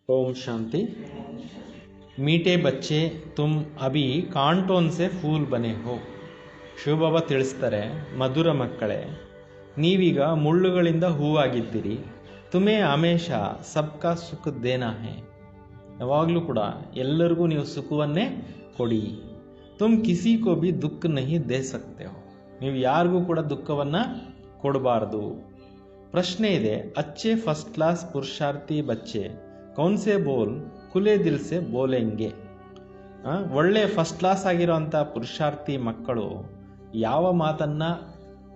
ओम शांति। मीठे बच्चे तुम अभी कांटोन से फूल बने हो. ಶಿವಬಾಬಾ ತಿಳಿಸ್ತಾರೆ, ಮಧುರ ಮಕ್ಕಳೇ, ನೀವೀಗ ಮುಳ್ಳುಗಳಿಂದ ಹೂವಾಗಿದ್ದೀರಿ. ತುಮೇ ಹಮೇಶ ಸಬ್ಕಾ ಸುಖ ದೇನಾ ಹೈ. ಯಾವಾಗಲೂ ಕೂಡ ಎಲ್ಲರಿಗೂ ನೀವು ಸುಖವನ್ನೇ ಕೊಡಿ. ತುಮ್ ಕಿಸಿ ಕೋ ಭಿ ದುಃಖ ನಹಿ ದೇ ಸಕ್ತೆ ಹೋ. ನೀವು ಯಾರಿಗೂ ಕೂಡ ದುಃಖವನ್ನು ಕೊಡಬಾರ್ದು. ಪ್ರಶ್ನೆ ಇದೆ, ಅಚ್ಚೆ ಫಸ್ಟ್ ಕ್ಲಾಸ್ ಪುರುಷಾರ್ಥಿ ಬಚ್ಚೆ ಕೌನ್ ಸೆ ಬೋಲ್ ಖುಲೆ ದಿಲ್ ಸೆ ಬೋಲೆಂಗೆ. ಒಳ್ಳೆ ಫಸ್ಟ್ ಕ್ಲಾಸ್ ಆಗಿರೋಂಥ ಪುರುಷಾರ್ಥಿ ಮಕ್ಕಳು ಯಾವ ಮಾತನ್ನು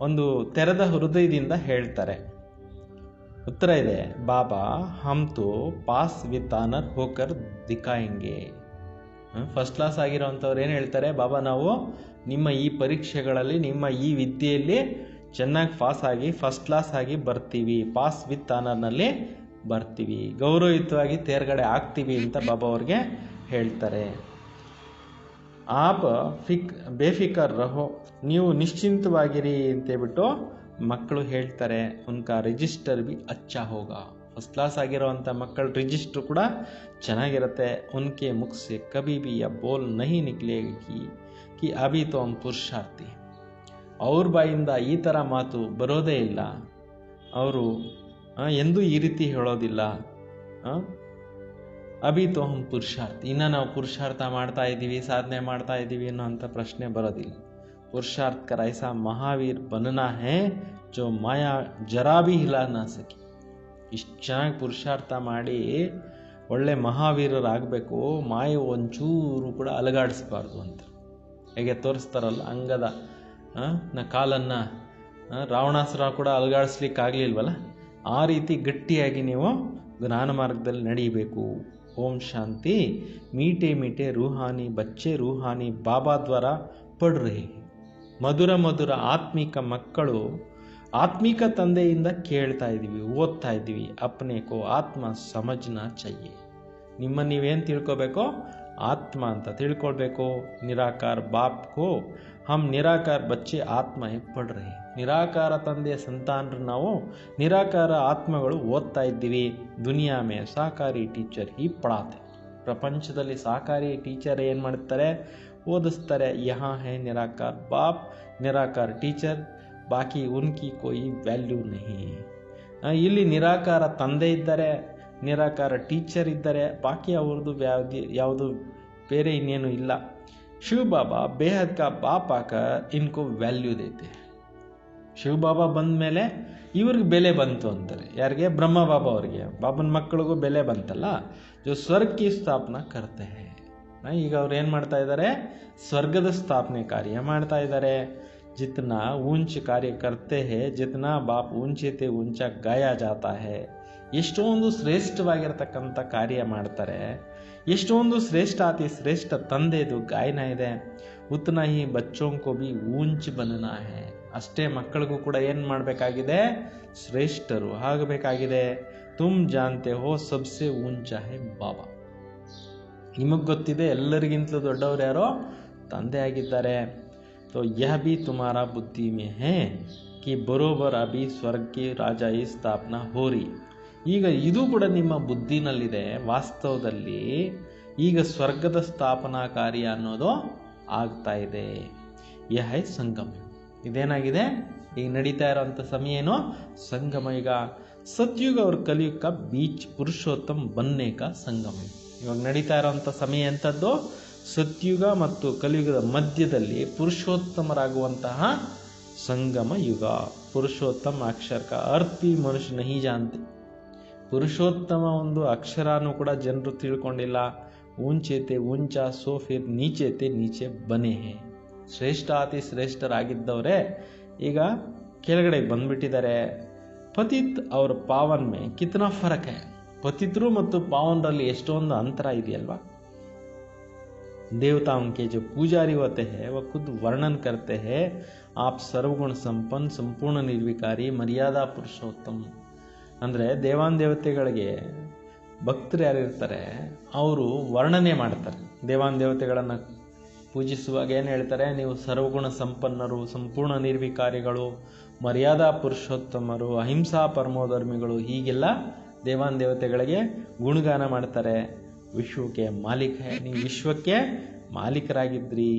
ಒಂದು ತೆರೆದ ಹೃದಯದಿಂದ ಹೇಳ್ತಾರೆ? ಉತ್ತರ ಇದೆ, ಬಾಬಾ ಹಮ್ ತೋ ಪಾಸ್ ವಿತ್ ಆನರ್ ಹೋಕರ್ ದಿಖಾಯಂಗೆ. ಫಸ್ಟ್ ಕ್ಲಾಸ್ ಆಗಿರೋಂಥವ್ರು ಏನು ಹೇಳ್ತಾರೆ? ಬಾಬಾ ನಾವು ನಿಮ್ಮ ಈ ಪರೀಕ್ಷೆಗಳಲ್ಲಿ, ನಿಮ್ಮ ಈ ವಿದ್ಯೆಯಲ್ಲಿ ಚೆನ್ನಾಗಿ ಪಾಸ್ ಆಗಿ ಫಸ್ಟ್ ಕ್ಲಾಸ್ ಆಗಿ ಬರ್ತೀವಿ, ಪಾಸ್ ವಿತ್ ಆನರ್ನಲ್ಲಿ ಬರ್ತೀವಿ, ಗೌರವಯುತವಾಗಿ ತೇರ್ಗಡೆ ಆಗ್ತೀವಿ ಅಂತ ಬಾಬಾ ಅವ್ರಿಗೆ ಹೇಳ್ತಾರೆ. ಆಪ್ ಬೇಫಿಕರ್ ರಹೋ, ನೀವು ನಿಶ್ಚಿಂತವಾಗಿರಿ ಅಂತೇಳ್ಬಿಟ್ಟು ಮಕ್ಕಳು ಹೇಳ್ತಾರೆ. ಉನ್ಕಾ ರಿಜಿಸ್ಟರ್ ಬಿ ಅಚ್ಚಾ ಹೋಗ. ಫಸ್ಟ್ ಕ್ಲಾಸ್ ಆಗಿರೋವಂಥ ಮಕ್ಕಳ ರಿಜಿಸ್ಟ್ರು ಕೂಡ ಚೆನ್ನಾಗಿರುತ್ತೆ. ಉನ್ಕೆ ಮುಖ ಸೆ ಕಭಿ ಬಿ ಯಾ ಬೋಲ್ ನಹಿ ನಿಕ್ಲೇಗಿ ಕಿ ಅಭಿ ತೋ ಹಮ್ ಪುರುಷಾರ್ಥಿ. ಅವ್ರ ಬಾಯಿಂದ ಈ ಥರ ಮಾತು ಬರೋದೇ ಇಲ್ಲ. ಅವರು ಎಂದೂ ಈ ರೀತಿ ಹೇಳೋದಿಲ್ಲ, ಅಭಿ ತೋ ಹಮ್ ಪುರುಷಾರ್ಥಿ, ಇನ್ನು ನಾವು ಪುರುಷಾರ್ಥ ಮಾಡ್ತಾ ಇದ್ದೀವಿ, ಸಾಧನೆ ಮಾಡ್ತಾ ಇದ್ದೀವಿ ಅನ್ನೋಂಥ ಪ್ರಶ್ನೆ ಬರೋದಿಲ್ಲ. ಪುರುಷಾರ್ಥ ಕರ ಐಸಾ ಮಹಾವೀರ್ ಬನನಾ ಹೇ ಜೋ ಮಾಯಾ ಜರಾ ಭಿ ಹಿಲಾ ನಾ ಸಕಿ. ಇಷ್ಟು ಚೆನ್ನಾಗಿ ಪುರುಷಾರ್ಥ ಮಾಡಿ ಒಳ್ಳೆ ಮಹಾವೀರರಾಗಬೇಕು, ಮಾಯೆ ಒಂಚೂರು ಕೂಡ ಅಲಗಾಡಿಸ್ಬಾರ್ದು ಅಂತ ಹೇಗೆ ತೋರಿಸ್ತಾರಲ್ಲ, ಅಂಗದ ಕಾಲನ್ನು ರಾವಣಾಸುರ ಕೂಡ ಅಲಗಾಡಿಸ್ಲಿಕ್ಕಾಗಲಿಲ್ವಲ್ಲ, ಆ ರೀತಿ ಗಟ್ಟಿಯಾಗಿ ನೀವು ಜ್ಞಾನ ಮಾರ್ಗದಲ್ಲಿ ನಡೀಬೇಕು. ಓಂ ಶಾಂತಿ. ಮೀಟೆ ಮೀಟೆ ರೂಹಾನಿ ಬಚ್ಚೆ ರೂಹಾನಿ ಬಾಬಾ ದ್ವಾರ ಪಡ್ ರಹೆ. ಮಧುರ ಮಧುರ ಆತ್ಮಿಕ ಮಕ್ಕಳು ಆತ್ಮಿಕ ತಂದೆಯಿಂದ ಕೇಳ್ತಾ ಇದ್ದೀವಿ, ಓದ್ತಾ ಇದ್ದೀವಿ. ಅಪ್ನೆ ಕೋ ಆತ್ಮ ಸಮಜ್ನಾ ಚಯ್ಯೆ. ನಿಮ್ಮನ್ನು ನೀವೇನು ತಿಳ್ಕೊಬೇಕೋ ಆತ್ಮ ಅಂತ ತಿಳ್ಕೊಳ್ಬೇಕು. ನಿರಾಕಾರ ಬಾಪ್ ಕೋ ಹಮ್ ನಿರಾಕಾರ ಬಚ್ಚೆ ಆತ್ಮ ಪಡ್ ರಹೆ. ನಿರಾಕಾರ ತಂದೆಯ ಸಂತಾನರು ನಾವು, ನಿರಾಕಾರ ಆತ್ಮಗಳು ಓದ್ತಾ ಇದ್ದೀವಿ. ದುನಿಯಾ ಮೇ ಸಾಕಾರಿ ಟೀಚರ್ ಹಿ ಪಡಾತೆ. ಪ್ರಪಂಚದಲ್ಲಿ ಸಾಕಾರಿ ಟೀಚರ್ ಏನು ಮಾಡ್ತಾರೆ? ಓದಿಸ್ತಾರೆ. ಯಹಾ ಹೇ ನಿರಾಕಾರ ಬಾಪ್, ನಿರಾಕಾರ ಟೀಚರ್, ಬಾಕಿ ಉನ್ಕಿ ಕೋಯಿ ವ್ಯಾಲ್ಯೂ ನಹಿ. ಇಲ್ಲಿ ನಿರಾಕಾರ ತಂದೆ ಇದ್ದಾರೆ, ನಿರಾಕಾರ ಟೀಚರ್ ಇದ್ದಾರೆ, ಬಾಕಿ ಅವ್ರದ್ದು ಯಾವುದು ಬೇರೆ ಇನ್ನೇನು ಇಲ್ಲ. ಶಿವ ಬಾಬಾ ಬೇಹದ್ ಕಾ ಬಾಪ್ ಆಕರ್ ಇನ್ಕೋ ವ್ಯಾಲ್ಯೂ ದೇತೆ. ಶಿವ ಬಾಬಾ ಬಂದ ಮೇಲೆ ಇವ್ರಿಗೆ ಬೆಲೆ ಬಂತು ಅಂತಾರೆ. ಯಾರಿಗೆ? ಬ್ರಹ್ಮ ಬಾಬಾ ಅವ್ರಿಗೆ. ಬಾಬನ ಮಕ್ಕಳಿಗೂ ಬೆಲೆ ಬಂತಲ್ಲ. ಜೋ ಸ್ವರ್ಗ ಕಿ ಸ್ಥಾಪನಾ ಕರ್ತೆ ಹೇ. ಈಗ ಅವ್ರು ಏನು ಮಾಡ್ತಾ ಇದ್ದಾರೆ? ಸ್ವರ್ಗದ ಸ್ಥಾಪನೆ ಕಾರ್ಯ ಮಾಡ್ತಾ ಇದ್ದಾರೆ. ಜಿತ್ನಾ ಊಂಚ್ ಕಾರ್ಯ ಕರ್ತೆ ಹೇ, ಜಿತ್ನಾ ಬಾಪ್ ಊಂಚೆತೆ ಊಂಚ ಗಾಯ ಜಾತಾ ಹೇ. ಎಷ್ಟೊಂದು ಶ್ರೇಷ್ಠವಾಗಿರ್ತಕ್ಕಂಥ ಕಾರ್ಯ ಮಾಡ್ತಾರೆ. ಎಷ್ಟೊಂದು ಶ್ರೇಷ್ಠ ಅತಿ ಶ್ರೇಷ್ಠ ತಂದೆದು ಗಾಯನ ಇದೆ. ಉತ್ನಾ ಹಿ ಬಚ್ಚೋಂ ಕೋ ಭಿ ಊಂಚ್ ಬನನಾ ಹೇ. ಅಷ್ಟೇ ಮಕ್ಕಳಿಗೂ ಕೂಡ ಏನು ಮಾಡಬೇಕಾಗಿದೆ? ಶ್ರೇಷ್ಠರು ಆಗಬೇಕಾಗಿದೆ. ತುಮ್ ಜಾನ್ತೆ ಹೋ ಸಬ್ಸೆ ಊಂಚಾ ಹೇ ಬಾಬಾ. ನಿಮಗೆ ಗೊತ್ತಿದೆ ಎಲ್ಲರಿಗಿಂತಲೂ ದೊಡ್ಡವರು ಯಾರೋ? ತಂದೆ ಆಗಿದ್ದಾರೆ. ತೋ ಯಹ ಭಿ ತುಮಾರಾ ಬುದ್ಧಿ ಮೇ ಹೇ ಕಿ ಬರೋಬರ್ ಅಭಿ ಸ್ವರ್ಗ ಕಿ ರಾಜ ಈ ಸ್ಥಾಪನಾ ಹೋರಿ. ಈಗ ಇದು ಕೂಡ ನಿಮ್ಮ ಬುದ್ಧಿನಲ್ಲಿದೆ. ವಾಸ್ತವದಲ್ಲಿ ಈಗ ಸ್ವರ್ಗದ ಸ್ಥಾಪನಾ ಕಾರ್ಯ ಅನ್ನೋದು ಆಗ್ತಾ ಇದೆ. ಯಹ ಸಂಗಮ. ಇದೇನಾಗಿದೆ? ಈಗ ನಡೀತಾ ಇರೋಂಥ ಸಮಯ ಏನು? ಸಂಗಮ. ಈಗ ಸತ್ಯುಗ ಅವ್ರ ಕಲಿಯುಗ ಬೀಚ್ ಪುರುಷೋತ್ತಮ ಬನ್ನೆ ಕಾ ಸಂಗಮ. ಇವಾಗ ನಡೀತಾ ಇರೋಂಥ ಸಮಯ ಎಂಥದ್ದು? ಸತ್ಯುಗ ಮತ್ತು ಕಲಿಯುಗದ ಮಧ್ಯದಲ್ಲಿ ಪುರುಷೋತ್ತಮರಾಗುವಂತಹ ಸಂಗಮ ಯುಗ. ಪುರುಷೋತ್ತಮ ಅಕ್ಷರ ಕಾ ಅರ್ಥ ಭಿ ಮನುಷ್ಯ ನಹಿ ಜಾನ್ತೆ. ಪುರುಷೋತ್ತಮ ಒಂದು ಅಕ್ಷರನೂ ಕೂಡ ಜನರು ತಿಳ್ಕೊಂಡಿಲ್ಲ. ಊಂಚೇತೆ ಊಂಚ ಸೋ ಫಿರ್ ನೀಚೇತೆ ನೀಚೆ ಬನೆ ಹೇ. ಶ್ರೇಷ್ಠ ಅತಿ ಶ್ರೇಷ್ಠರಾಗಿದ್ದವರೇ ಈಗ ಕೆಳಗಡೆ ಬಂದ್ಬಿಟ್ಟಿದ್ದಾರೆ. ಪತಿತ್ ಅವ್ರ ಪಾವನ್ ಮೇ ಕಿತ್ನಾ ಫರಕ್ ಹೈ. ಪತಿತರು ಮತ್ತು ಪಾವನರಲ್ಲಿ ಎಷ್ಟೊಂದು ಅಂತರ ಇದೆಯಲ್ವಾ? देवताओं के जो पुजारी होते हैं वह खुद वर्णन करते हैं, आप सर्वगुण संपन्न संपूर्ण निर्विकारी मर्यादा पुरुषोत्तम. ಅಂದರೆ ದೇವಾನ್ ದೇವತೆಗಳಿಗೆ ಭಕ್ತರು ಯಾರಿರ್ತಾರೆ ಅವರು ವರ್ಣನೆ ಮಾಡ್ತಾರೆ. ದೇವಾನ್ ದೇವತೆಗಳನ್ನು ಪೂಜಿಸುವಾಗ ಏನು ಹೇಳ್ತಾರೆ? ನೀವು ಸರ್ವಗುಣ ಸಂಪನ್ನರು, ಸಂಪೂರ್ಣ ನಿರ್ವಿಕಾರಿಗಳು, ಮರ್ಯಾದಾ ಪುರುಷೋತ್ತಮರು, ಅಹಿಂಸಾ ಪರಮೋಧರ್ಮಿಗಳು, ಹೀಗೆಲ್ಲ ದೇವಾನ್ ದೇವತೆಗಳಿಗೆ ಗುಣಗಾನ ಮಾಡ್ತಾರೆ. ವಿಶ್ವಕ್ಕೆ ಮಾಲೀಕ್ ಹೇ, ನೀವು ವಿಶ್ವಕ್ಕೆ ಮಾಲೀಕರಾಗಿದ್ರಿ.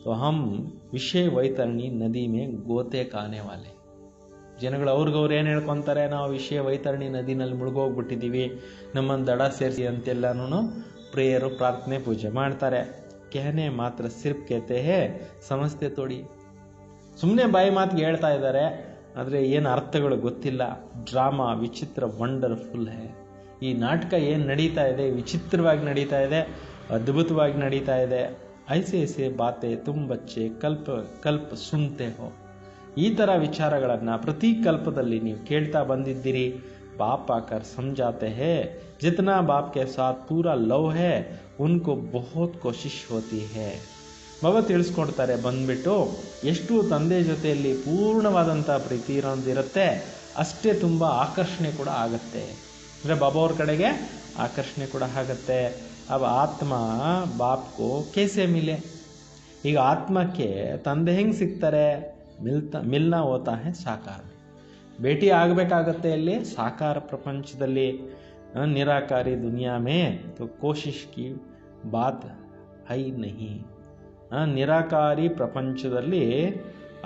तो हम ವಿಷಯ ವೈತರಣಿ ನದಿ ಮೇ ಗೋತೆ ಕಾನೆ ವಾಲೆ. ಜನಗಳು ಅವ್ರಿಗವ್ರು ಏನು ಹೇಳ್ಕೊತಾರೆ, ನಾವು ವಿಷಯ ವೈತರಣಿ ನದಿನಲ್ಲಿ ಮುಳುಗೋಗ್ಬಿಟ್ಟಿದ್ದೀವಿ, ನಮ್ಮನ್ನು ದಡ ಸೇರಿಸಿ ಅಂತೆಲ್ಲನೂ ಪ್ರೇಯರು ಪ್ರಾರ್ಥನೆ ಪೂಜೆ ಮಾಡ್ತಾರೆ. ಕೆಹನೆ ಮಾತ್ರ ಸಿರ್ಫ್ ಕೇತೆ ಹೇ ಸಮಸ್ತೆ ತೋಡಿ. ಸುಮ್ಮನೆ ಬಾಯಿ ಮಾತಿಗೆ ಹೇಳ್ತಾ ಇದ್ದಾರೆ, ಆದರೆ ಏನು ಅರ್ಥಗಳು ಗೊತ್ತಿಲ್ಲ. ಡ್ರಾಮಾ ವಿಚಿತ್ರ ವಂಡರ್ಫುಲ್ ಹೇ. ಈ ನಾಟಕ ಏನು ನಡೀತಾ ಇದೆ, ವಿಚಿತ್ರವಾಗಿ ನಡೀತಾ ಇದೆ, ಅದ್ಭುತವಾಗಿ ನಡೀತಾ ಇದೆ. ಐಸೆ ಐಸೆ ಬಾತೆ ತುಮ್ ಬಚ್ಚೆ ಕಲ್ಪ ಸುನ್ತೆ ಹೋ. ಈ ಥರ ವಿಚಾರಗಳನ್ನು ಪ್ರತಿ ಕಲ್ಪದಲ್ಲಿ ನೀವು ಕೇಳ್ತಾ ಬಂದಿದ್ದೀರಿ. ಬಾಪ್ ಆಕರ್ ಸಮझाते हैं, जितना बाप के साथ पूरा लव है उनको बहुत कोशिश होती है. ಬಾಬಾ ತಿಳಿಸ್ಕೊಡ್ತಾರೆ ಬಂದ್ಬಿಟ್ಟು, ಎಷ್ಟು ತಂದೆ ಜೊತೆಯಲ್ಲಿ ಪೂರ್ಣವಾದಂಥ ಪ್ರೀತಿ ಇರೋದಿರುತ್ತೆ, ಅಷ್ಟೇ ತುಂಬ ಆಕರ್ಷಣೆ ಕೂಡ ಆಗುತ್ತೆ. ಅಂದರೆ ಬಾಬಾ ಅವ್ರ ಕಡೆಗೆ ಆಕರ್ಷಣೆ ಕೂಡ ಆಗುತ್ತೆ. अब आत्मा बाप को कैसे मिले. ಈಗ ಆತ್ಮಕ್ಕೆ ತಂದೆ ಹೆಂಗೆ ಸಿಗ್ತಾರೆ? ಮಿಲ್ನಾ ಹೋತಾ ಹೇ ಸಾಕಾರ. ಭೇಟಿ ಆಗಬೇಕಾಗತ್ತೆ ಅಲ್ಲಿ ಸಾಕಾರ ಪ್ರಪಂಚದಲ್ಲಿ. ನಿರಾಕಾರಿ ದುನಿಯಾ ಮೇ ತೋ ಕೋಶಿಶ್ ಕಿ ಬಾತ್ ಹೈ ನಹಿ. ನಿರಾಕಾರಿ ಪ್ರಪಂಚದಲ್ಲಿ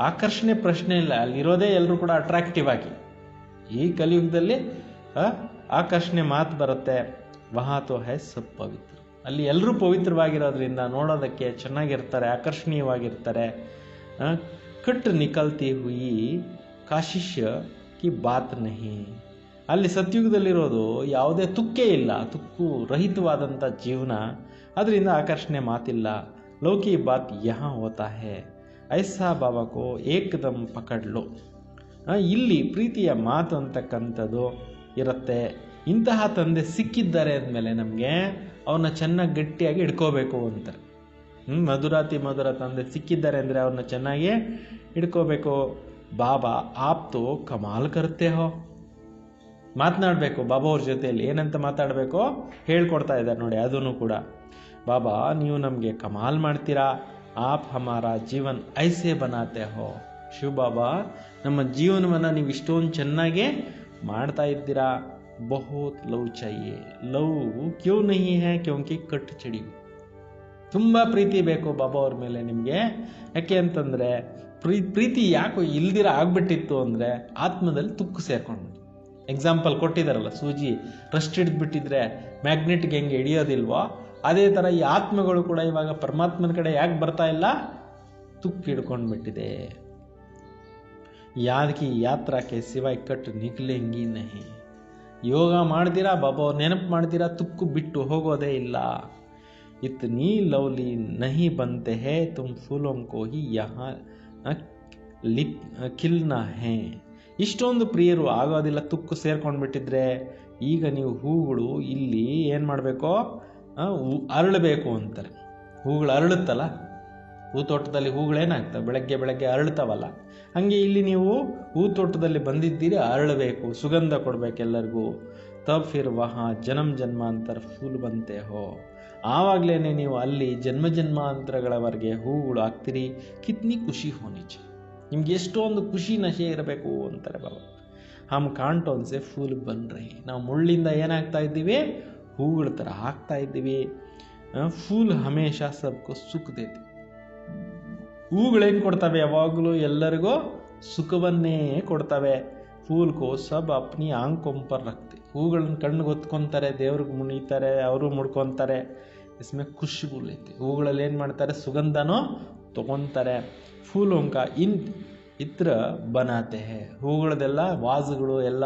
ಆಕರ್ಷಣೆ ಪ್ರಶ್ನೆ ಇಲ್ಲ, ಅಲ್ಲಿರೋದೇ ಎಲ್ಲರೂ ಕೂಡ ಅಟ್ರಾಕ್ಟಿವ್ ಆಗಿ. ಈ ಕಲಿಯುಗದಲ್ಲಿ ಆಕರ್ಷಣೆ ಮಾತು ಬರುತ್ತೆ. ವಹಾ ತೋ ಹೈ ಸಬ್ ಪವಿತ್ರ. ಅಲ್ಲಿ ಎಲ್ಲರೂ ಪವಿತ್ರವಾಗಿರೋದ್ರಿಂದ ನೋಡೋದಕ್ಕೆ ಚೆನ್ನಾಗಿರ್ತಾರೆ, ಆಕರ್ಷಣೀಯವಾಗಿರ್ತಾರೆ. ಕಟ್ ನಿಕಲ್ತಿ ಹುಯಿ ಕಾಶಿಶ್ ಕಿ ಬಾತ್ ನಹಿ. ಅಲ್ಲಿ ಸತ್ಯುಗದಲ್ಲಿರೋದು ಯಾವುದೇ ತುಕ್ಕೆ ಇಲ್ಲ, ತುಕ್ಕು ರಹಿತವಾದಂಥ ಜೀವನ, ಅದರಿಂದ ಆಕರ್ಷಣೆ ಮಾತಿಲ್ಲ. ಲೌಕಿ ಬಾತ್ ಯಹಾ ಹೋತಾ ಹೇ ಐಸಾ ಬಾಬಾ ಕೋ ಏಕದಮ್ ಪಕಡ್ಲು. ಇಲ್ಲಿ ಪ್ರೀತಿಯ ಮಾತು ಅಂತಕ್ಕಂಥದ್ದು ಇರುತ್ತೆ. ಇಂತಹ ತಂದೆ ಸಿಕ್ಕಿದ್ದಾರೆ ಅಂದಮೇಲೆ ನಮಗೆ ಅವ್ರನ್ನ ಚೆನ್ನಾಗಿ ಗಟ್ಟಿಯಾಗಿ ಹಿಡ್ಕೋಬೇಕು ಅಂತಾರೆ. ಮಧುರ ತಂದೆ ಸಿಕ್ಕಿದ್ದಾರೆ ಅಂದರೆ ಅವ್ರನ್ನ ಚೆನ್ನಾಗಿ ಹಿಡ್ಕೋಬೇಕು. ಬಾಬಾ ಆಪ್ ತೋ ಕಮಾಲ್ ಕರ್ತೆ ಹೋ. ಮಾತನಾಡಬೇಕು ಬಾಬಾ ಅವ್ರ ಜೊತೆಯಲ್ಲಿ. ಏನಂತ ಮಾತಾಡಬೇಕು ಹೇಳ್ಕೊಡ್ತಾ ಇದ್ದಾರೆ ನೋಡಿ. ಅದೂ ಕೂಡ ಬಾಬಾ ನೀವು ನಮಗೆ ಕಮಾಲ್ ಮಾಡ್ತೀರಾ. ಆಪ್ ಹಮಾರ ಜೀವನ್ ಐಸೆ ಬನಾತೆ ಹೋ. ಶಿವ ಬಾಬಾ ನಮ್ಮ ಜೀವನವನ್ನು ನೀವು ಇಷ್ಟೊಂದು ಚೆನ್ನಾಗಿ ಮಾಡ್ತಾ ಇದ್ದೀರಾ. ಬಹುತ್ ಲವ್ ಚಾಹಿಯೆ. ಲವ್ ಕ್ಯೂ ನಹಿ ಹೈ ಕ್ಯೋಂಕಿ ಕಟ್ ಚಡಿ. ತುಂಬ ಪ್ರೀತಿ ಬೇಕು ಬಾಬಾ ಅವ್ರ ಮೇಲೆ ನಿಮಗೆ. ಯಾಕೆ ಅಂತಂದರೆ ಪ್ರೀತಿ ಯಾಕೋ ಇಲ್ದಿರ ಆಗ್ಬಿಟ್ಟಿತ್ತು ಅಂದರೆ ಆತ್ಮದಲ್ಲಿ ತುಕ್ಕು ಸೇರ್ಕೊಂಡು. ಎಕ್ಸಾಂಪಲ್ ಕೊಟ್ಟಿದ್ದಾರಲ್ಲ, ಸೂಜಿ ರಸ್ಟ್ ಹಿಡಿದ್ಬಿಟ್ಟಿದ್ರೆ ಮ್ಯಾಗ್ನೆಟ್ಗೆ ಹೆಂಗೆ ಹಿಡಿಯೋದಿಲ್ವೋ, ಅದೇ ಥರ ಈ ಆತ್ಮಗಳು ಕೂಡ ಇವಾಗ ಪರಮಾತ್ಮನ ಕಡೆ ಯಾಕೆ ಬರ್ತಾ ಇಲ್ಲ? ತುಕ್ಕು ಹಿಡ್ಕೊಂಡ್ಬಿಟ್ಟಿದೆ. ಯಾದಕಿ ಯಾತ್ರಾಕ್ಕೆ ಸಿವಾಯ್ ಕಟ್ ನಿಕ್ಲೆಂಗಿ ನಹಿ. ಯೋಗ ಮಾಡ್ತೀರಾ, ಬಾಬಾ ಅವ್ರು ನೆನಪು ಮಾಡ್ತೀರಾ, ತುಕ್ಕು ಬಿಟ್ಟು ಹೋಗೋದೇ ಇಲ್ಲ. ಇತ್ನಿ ಲವ್ಲಿ ನಹಿ ಬಂತೆ ಹೇ ತುಮ್ ಫೂಲೋಂ ಕೋ ಹಿ ಯಹಾ ಖಿಲ್ನಾ ಹೇ. ಇಷ್ಟೊಂದು ಪ್ರಿಯರು ಆಗೋದಿಲ್ಲ ತುಕ್ಕು ಸೇರ್ಕೊಂಡ್ಬಿಟ್ಟಿದ್ರೆ. ಈಗ ನೀವು ಹೂಗಳು ಇಲ್ಲಿ ಏನು ಮಾಡಬೇಕು? ಅರಳಬೇಕು ಅಂತಾರೆ. ಹೂಗಳು ಅರಳುತ್ತಲ್ಲ, ಹೂ ತೋಟದಲ್ಲಿ ಹೂಗಳೇನಾಗ್ತವೆ, ಬೆಳಗ್ಗೆ ಅರಳ್ತಾವಲ್ಲ, ಹಾಗೆ ಇಲ್ಲಿ ನೀವು ಹೂ ತೋಟದಲ್ಲಿ ಬಂದಿದ್ದೀರಿ, ಅರಳಬೇಕು, ಸುಗಂಧ ಕೊಡಬೇಕೆಲ್ಲರಿಗೂ. ತಬ್ ಫಿರ್ ವಹಾ ಜನ್ಮಾಂತರ ಫೂಲ್ ಬಂತೆ ಹೋ. ಆವಾಗಲೇ ನೀವು ಅಲ್ಲಿ ಜನ್ಮಾಂತರಗಳವರೆಗೆ ಹೂಗಳು ಆಗ್ತೀರಿ. ಕಿತ್ನಿ ಖುಷಿ ಹೋನಿಚೆ. ನಿಮ್ಗೆ ಎಷ್ಟೊಂದು ಖುಷಿ ನಶೆ ಇರಬೇಕು ಅಂತಾರೆ ಬಾಬಾ. ಹಮ್ ಕಾಂಟೋನ್ಸೆ ಫೂಲ್ ಬನ್ರಿ. ನಾವು ಮುಳ್ಳಿಂದ ಏನಾಗ್ತಾ ಇದ್ದೀವಿ? ಹೂಗಳ ಥರ ಆಗ್ತಾ ಇದ್ದೀವಿ. ಫೂಲ್ ಹಮೇಶ ಸಬ್ಕೋ ಸುಖ ದೇತಿ. ಹೂಗಳೇನು ಕೊಡ್ತವೆ? ಯಾವಾಗಲೂ ಎಲ್ಲರಿಗೂ ಸುಖವನ್ನೇ ಕೊಡ್ತವೆ. ಫೂಲ್ ಕೋ ಸಬ್ ಅಪ್ನಿ ಆಂಕೊಂಪರ್ ರಕ್ತೆ. ಹೂಗಳನ್ನ ಕಣ್ಣಿಗೆ ಹೊತ್ಕೊತಾರೆ, ದೇವ್ರಿಗೆ ಮುಣಿತಾರೆ, ಅವರು ಮುಡ್ಕೊತಾರೆ. ಇಸ್ಮೆ ಖುಷಿಗೂ ಐತಿ. ಹೂಗಳಲ್ಲಿ ಏನು ಮಾಡ್ತಾರೆ? ಸುಗಂಧನೂ ತಗೊತಾರೆ. ಫೂಲೋಂಕ ಇತ್ರ ಬನಾತೆ ಹೇ. ಹೂಗಳದೆಲ್ಲ ವಾಜ್ಗಳು ಎಲ್ಲ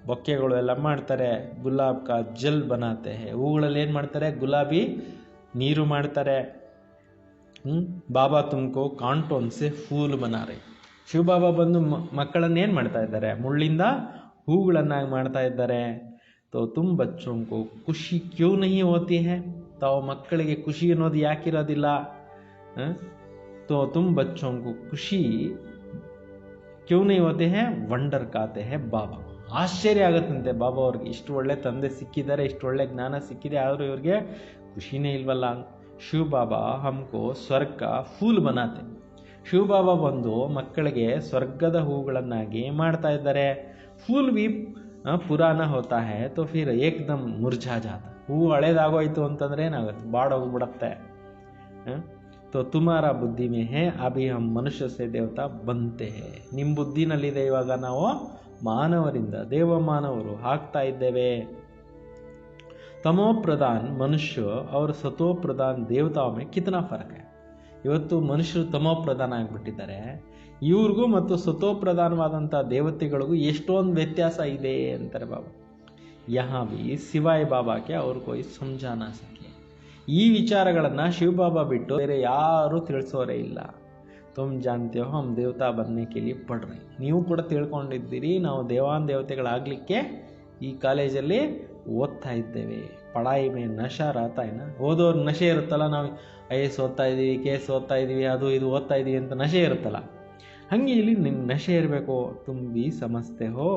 ಬೊಕ್ಕೆಗಳು ಎಲ್ಲ ಮಾಡ್ತಾರೆ. ಗುಲಾಬ್ ಕಾ ಜಲ್ ಬನಾತೆ ಹೇ. ಹೂಗಳಲ್ಲಿ ಏನು ಮಾಡ್ತಾರೆ? ಗುಲಾಬಿ ನೀರು ಮಾಡ್ತಾರೆ. ಬಾಬಾ ತುಮಕೋ ಕಾಂಟೋನ್ ಸೆ ಫೂಲ್ ಬನಾರೆ. ಶಿವಬಾಬಾ ಬಂದು ಮಕ್ಕಳನ್ನ ಏನು ಮಾಡ್ತಾ ಇದ್ದಾರೆ? ಮುಳ್ಳಿಂದ ಹೂಗಳನ್ನಾಗಿ ಮಾಡ್ತಾ ಇದ್ದಾರೆ. ತೋ ತುಮ್ ಬಚ್ಚೋಂಕೋ ಖುಷಿ ಕ್ಯೂ ನಹಿ ಹೋತಿ ಹೇ. ತಾವು ಮಕ್ಕಳಿಗೆ ಖುಷಿ ಅನ್ನೋದು ಯಾಕಿರೋದಿಲ್ಲ? ತೋ ತುಮ್ ಬಚ್ಚೋಂಕೋ ಖುಷಿ ಕ್ಯೂ ನಹಿ ಹೋತೆ ಹೇ? ವಂಡರ್ ಕಾತೆ ಹೇ ಬಾಬಾ. ಆಶ್ಚರ್ಯ ಆಗುತ್ತಂತೆ ಬಾಬಾ ಅವ್ರಿಗೆ. ಇಷ್ಟು ಒಳ್ಳೆ ತಂದೆ ಸಿಕ್ಕಿದ್ದಾರೆ, ಇಷ್ಟು ಒಳ್ಳೆ ಜ್ಞಾನ ಸಿಕ್ಕಿದೆ, ಆದರೂ ಇವ್ರಿಗೆ ಖುಷಿನೇ ಇಲ್ವಲ್ಲ. ಶಿವ ಬಾಬಾ ಹಮ್ಕೋ ಸ್ವರ್ಗ ಫೂಲ್ ಬನಾತೆ. ಶಿವ ಬಾಬಾ ಬಂದು ಮಕ್ಕಳಿಗೆ ಸ್ವರ್ಗದ ಹೂಗಳನ್ನಾಗಿ ಮಾಡ್ತಾ ಇದ್ದಾರೆ. ಫೂಲ್ ವಿ पुराना होता है तो फिर एकदम मुरझा जाता. ಹೂವು ಹಳೇದಾಗೋಯ್ತು ಅಂತಂದ್ರೆ ಏನಾಗುತ್ತೆ, ಬಾಡೋಗ್ಬಿಡತ್ತೆ. तो तुम्हारा बुद्धि में है अभी हम मनुष्य से देवता बनते हैं. ನಿಮ್ಮ ಬುದ್ಧಿನಲ್ಲಿದೆ ಇವಾಗ ನಾವು ಮಾನವರಿಂದ ದೇವಮಾನವರು ಆಗ್ತಾ ಇದ್ದೇವೆ. तमो प्रधान मनुष्य और सतो प्रधान देवताओं में कितना फर्क है. ಇವತ್ತು ಮನುಷ್ಯರು ತಮೋ ಪ್ರಧಾನ ಆಗಿಬಿಟ್ಟಿದ್ದಾರೆ. ಇವ್ರಿಗೂ ಮತ್ತು ಸತೋ ಪ್ರಧಾನವಾದಂಥ ದೇವತೆಗಳಿಗೂ ಎಷ್ಟೊಂದು ವ್ಯತ್ಯಾಸ ಇದೆ ಅಂತಾರೆ ಬಾಬಾ. यहाँ भी सिवाय बाबा के और कोई समझा ना सके. ಈ ವಿಚಾರಗಳನ್ನು ಶಿವಬಾಬಾ ಬಿಟ್ಟು ಬೇರೆ ಯಾರೂ ತಿಳಿಸೋರೇ ಇಲ್ಲ. तुम जानते हो हम देवता बनने के लिए पढ़ रहे. ನೀವು ಕೂಡ ತಿಳ್ಕೊಂಡಿದ್ದೀರಿ ನಾವು ದೇವಾನ್ ದೇವತೆಗಳಾಗಲಿಕ್ಕೆ ಈ ಕಾಲೇಜಲ್ಲಿ ಓದ್ತಾ ಇದ್ದೇವೆ. ಪಢಾಯಿ ಮೇ ನಶಾ ರಹತಾ है ना. ಓದೋರು ನಶೆ ಇರುತ್ತಲ್ಲ, ನಾವು IAS ಓದ್ತಾ ಇದ್ದೀವಿ, KS ಓದ್ತಾ ಇದ್ದೀವಿ, ಅದು ಇದು ಓದ್ತಾ ಇದ್ದೀವಿ ಅಂತ ನಶೆ ಇರುತ್ತಲ್ಲ, ಹಂಗೆ ಇಲ್ಲಿ ನಿನ್ನ ನಶೆ ಇರಬೇಕು. ತುಮ್ ಬಿ ಸಮಸ್ತೆ ಹೋ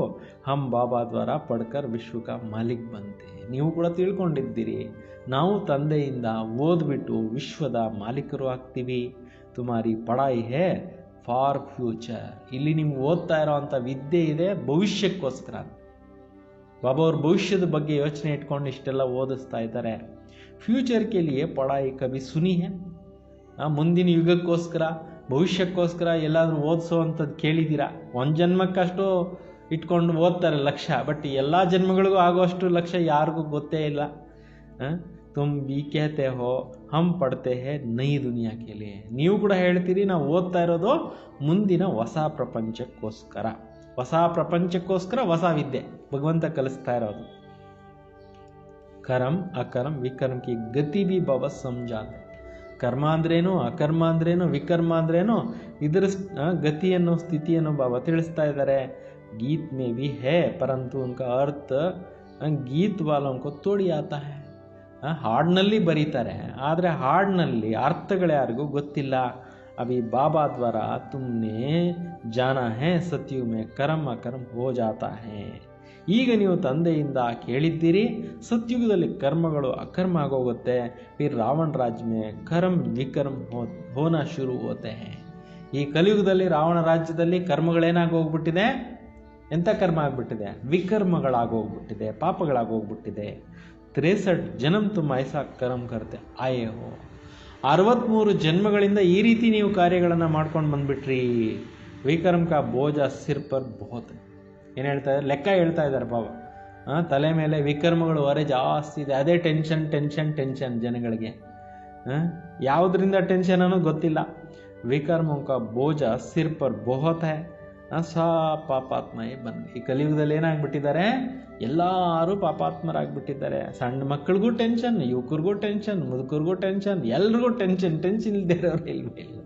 ಹಮ್ ಬಾಬಾ ದ್ವಾರ ಪಡ್ಕರ್ ವಿಶ್ವಕ ಮಾಲಿಕ್ ಬಂತೆ. ನೀವು ಕೂಡ ತಿಳ್ಕೊಂಡಿದ್ದೀರಿ ನಾವು ತಂದೆಯಿಂದ ಓದ್ಬಿಟ್ಟು ವಿಶ್ವದ ಮಾಲೀಕರು ಆಗ್ತೀವಿ. ತುಮಾರಿ ಪಢಾಯಿ ಹೇ ಫಾರ್ ಫ್ಯೂಚರ್. ಇಲ್ಲಿ ನಿಮ್ಗೆ ಓದ್ತಾ ಇರೋ ಅಂಥ ವಿದ್ಯೆ ಇದೆ ಭವಿಷ್ಯಕ್ಕೋಸ್ಕರ. ಬಾಬಾ ಅವ್ರ ಭವಿಷ್ಯದ ಬಗ್ಗೆ ಯೋಚನೆ ಇಟ್ಕೊಂಡು ಇಷ್ಟೆಲ್ಲ ಓದಿಸ್ತಾ ಇದ್ದಾರೆ. ಫ್ಯೂಚರ್ ಕೆ ಲಿಯೇ ಪಢಾಯಿ ಕಭಿ ಸುನಿ ಹೇ. ಮುಂದಿನ ಯುಗಕ್ಕೋಸ್ಕರ ಭವಿಷ್ಯಕ್ಕೋಸ್ಕರ ಎಲ್ಲಾದರೂ ಓದಿಸೋ ಅಂಥದ್ದು ಕೇಳಿದ್ದೀರಾ? ಒಂದು ಜನ್ಮಕ್ಕಷ್ಟು ಇಟ್ಕೊಂಡು ಓದ್ತಾರೆ ಲಕ್ಷ್ಯ, ಬಟ್ ಎಲ್ಲ ಜನ್ಮಗಳಿಗೂ ಆಗೋಷ್ಟು ಲಕ್ಷ್ಯ ಯಾರಿಗೂ ಗೊತ್ತೇ ಇಲ್ಲ. ತುಮ್ ಬಿ ಕೇತೆ ಹೋ ಹಮ್ ಪಡ್ತೆ ಹೇ ನೈ ದುನಿಯಾ ಕೆ ಲಿಯೇ. ನೀವು ಕೂಡ ಹೇಳ್ತೀರಿ ನಾವು ಓದ್ತಾ ಇರೋದು ಮುಂದಿನ ಹೊಸ ಪ್ರಪಂಚಕ್ಕೋಸ್ಕರ. ಹೊಸ ಪ್ರಪಂಚಕ್ಕೋಸ್ಕರ ಹೊಸ ವಿದ್ಯೆ ಭಗವಂತ ಕಲಿಸ್ತಾ ಇರೋದು. ಕರ್ಮ ಅಕರ್ಮ ವಿಕರ್ಮ ಕಿ ಗತಿ ಬಿ ಬಾಬಾ ಸಮಜಾತೆ. ಕರ್ಮ ಅಂದ್ರೇನು, ಅಕರ್ಮ ಅಂದ್ರೇನು, ವಿಕರ್ಮ ಅಂದ್ರೇನು, ಇದರ ಗತಿಯನ್ನು ಸ್ಥಿತಿಯನ್ನು ಬಾಬಾ ತಿಳಿಸ್ತಾ ಇದ್ದಾರೆ. ಗೀತ್ ಮೇ ಬಿ ಹೇ ಪರಂತು ಉನ್ಕಾ ಅರ್ಥ ಗೀತ್ ವಾಲೋಂಕೋ ತೋಡಿ ಆತಾ ಹೇ. ಹಾಡಿನಲ್ಲಿ ಬರೀತಾರೆ, ಆದರೆ ಹಾಡಿನಲ್ಲಿ ಅರ್ಥಗಳು ಯಾರಿಗೂ ಗೊತ್ತಿಲ್ಲ. ಅಭಿ ಬಾಬಾ ದ್ವಾರ ತುಮ್ನೆ ಜಾನಾ ಹೇ ಸತ್ಯು ಮೇ ಕರ್ಮ ಅಕರ್ಮ ಹೋ ಜಾತಾ ಹೇ. ಈಗ ನೀವು ತಂದೆಯಿಂದ ಕೇಳಿದ್ದೀರಿ ಸತ್ಯುಗದಲ್ಲಿ ಕರ್ಮಗಳು ಅಕರ್ಮ ಆಗೋಗುತ್ತೆ. ಫಿರ್ ರಾವಣ ರಾಜ್ಯ ಮೇ ಕರ್ಮ ವಿಕರ್ಮ ಹೋನಾ ಶುರು ಹೋತೆ ಹೇ. ಈ ಕಲಿಯುಗದಲ್ಲಿ ರಾವಣ ರಾಜ್ಯದಲ್ಲಿ ಕರ್ಮಗಳೇನಾಗೋಗ್ಬಿಟ್ಟಿದೆ, ಎಂಥ ಕರ್ಮ ಆಗ್ಬಿಟ್ಟಿದೆ, ವಿಕರ್ಮಗಳಾಗೋಗ್ಬಿಟ್ಟಿದೆ, ಪಾಪಗಳಾಗೋಗ್ಬಿಟ್ಟಿದೆ. 63 ಜನ್ಮ ತುಮ್ ಐಸಾ ಕರ್ಮ ಕರ್ತೆ ಆಯೇ ಹೋ. 63 ಜನ್ಮಗಳಿಂದ ಈ ರೀತಿ ನೀವು ಕಾರ್ಯಗಳನ್ನು ಮಾಡ್ಕೊಂಡು ಬಂದ್ಬಿಟ್ರಿ. ವಿಕರ್ಮ ಕಾ ಬೋಜ ಸಿರ್ ಪರ್ ಬಹುತ್. ಏನು ಹೇಳ್ತಾ ಇದ್ದಾರೆ, ಲೆಕ್ಕ ಹೇಳ್ತಾ ಇದ್ದಾರೆ ಬಾಬಾ. ತಲೆ ಮೇಲೆ ವಿಕರ್ಮಗಳು ಹೊರೆ ಜಾಸ್ತಿ ಇದೆ. ಅದೇ ಟೆನ್ಷನ್ ಟೆನ್ಷನ್ ಟೆನ್ಷನ್ ಜನಗಳಿಗೆ. ಯಾವುದರಿಂದ ಟೆನ್ಷನ್ ಅನ್ನೋದು ಗೊತ್ತಿಲ್ಲ. ವಿಕರ್ಮೋ ಕಾ ಬೋಜ ಸಿರ್ ಪರ್ ಬಹುತ್ ಹೈ. ಸಾ ಪಾಪಾತ್ಮಯೇ ಬಂದು ಈ ಕಲಿಯುಗದಲ್ಲಿ ಏನಾಗ್ಬಿಟ್ಟಿದ್ದಾರೆ, ಎಲ್ಲರೂ ಪಾಪಾತ್ಮರಾಗ್ಬಿಟ್ಟಿದ್ದಾರೆ. ಸಣ್ಣ ಮಕ್ಕಳಿಗೂ ಟೆನ್ಷನ್, ಯುವಕರಿಗೂ ಟೆನ್ಷನ್, ಮುದುಕರಿಗೂ ಟೆನ್ಷನ್, ಎಲ್ರಿಗೂ ಟೆನ್ಷನ್. ಟೆನ್ಷನ್ ಇಲ್ಲದೆ ಇರೋರು ಇಲ್ವೇ ಇಲ್ಲ.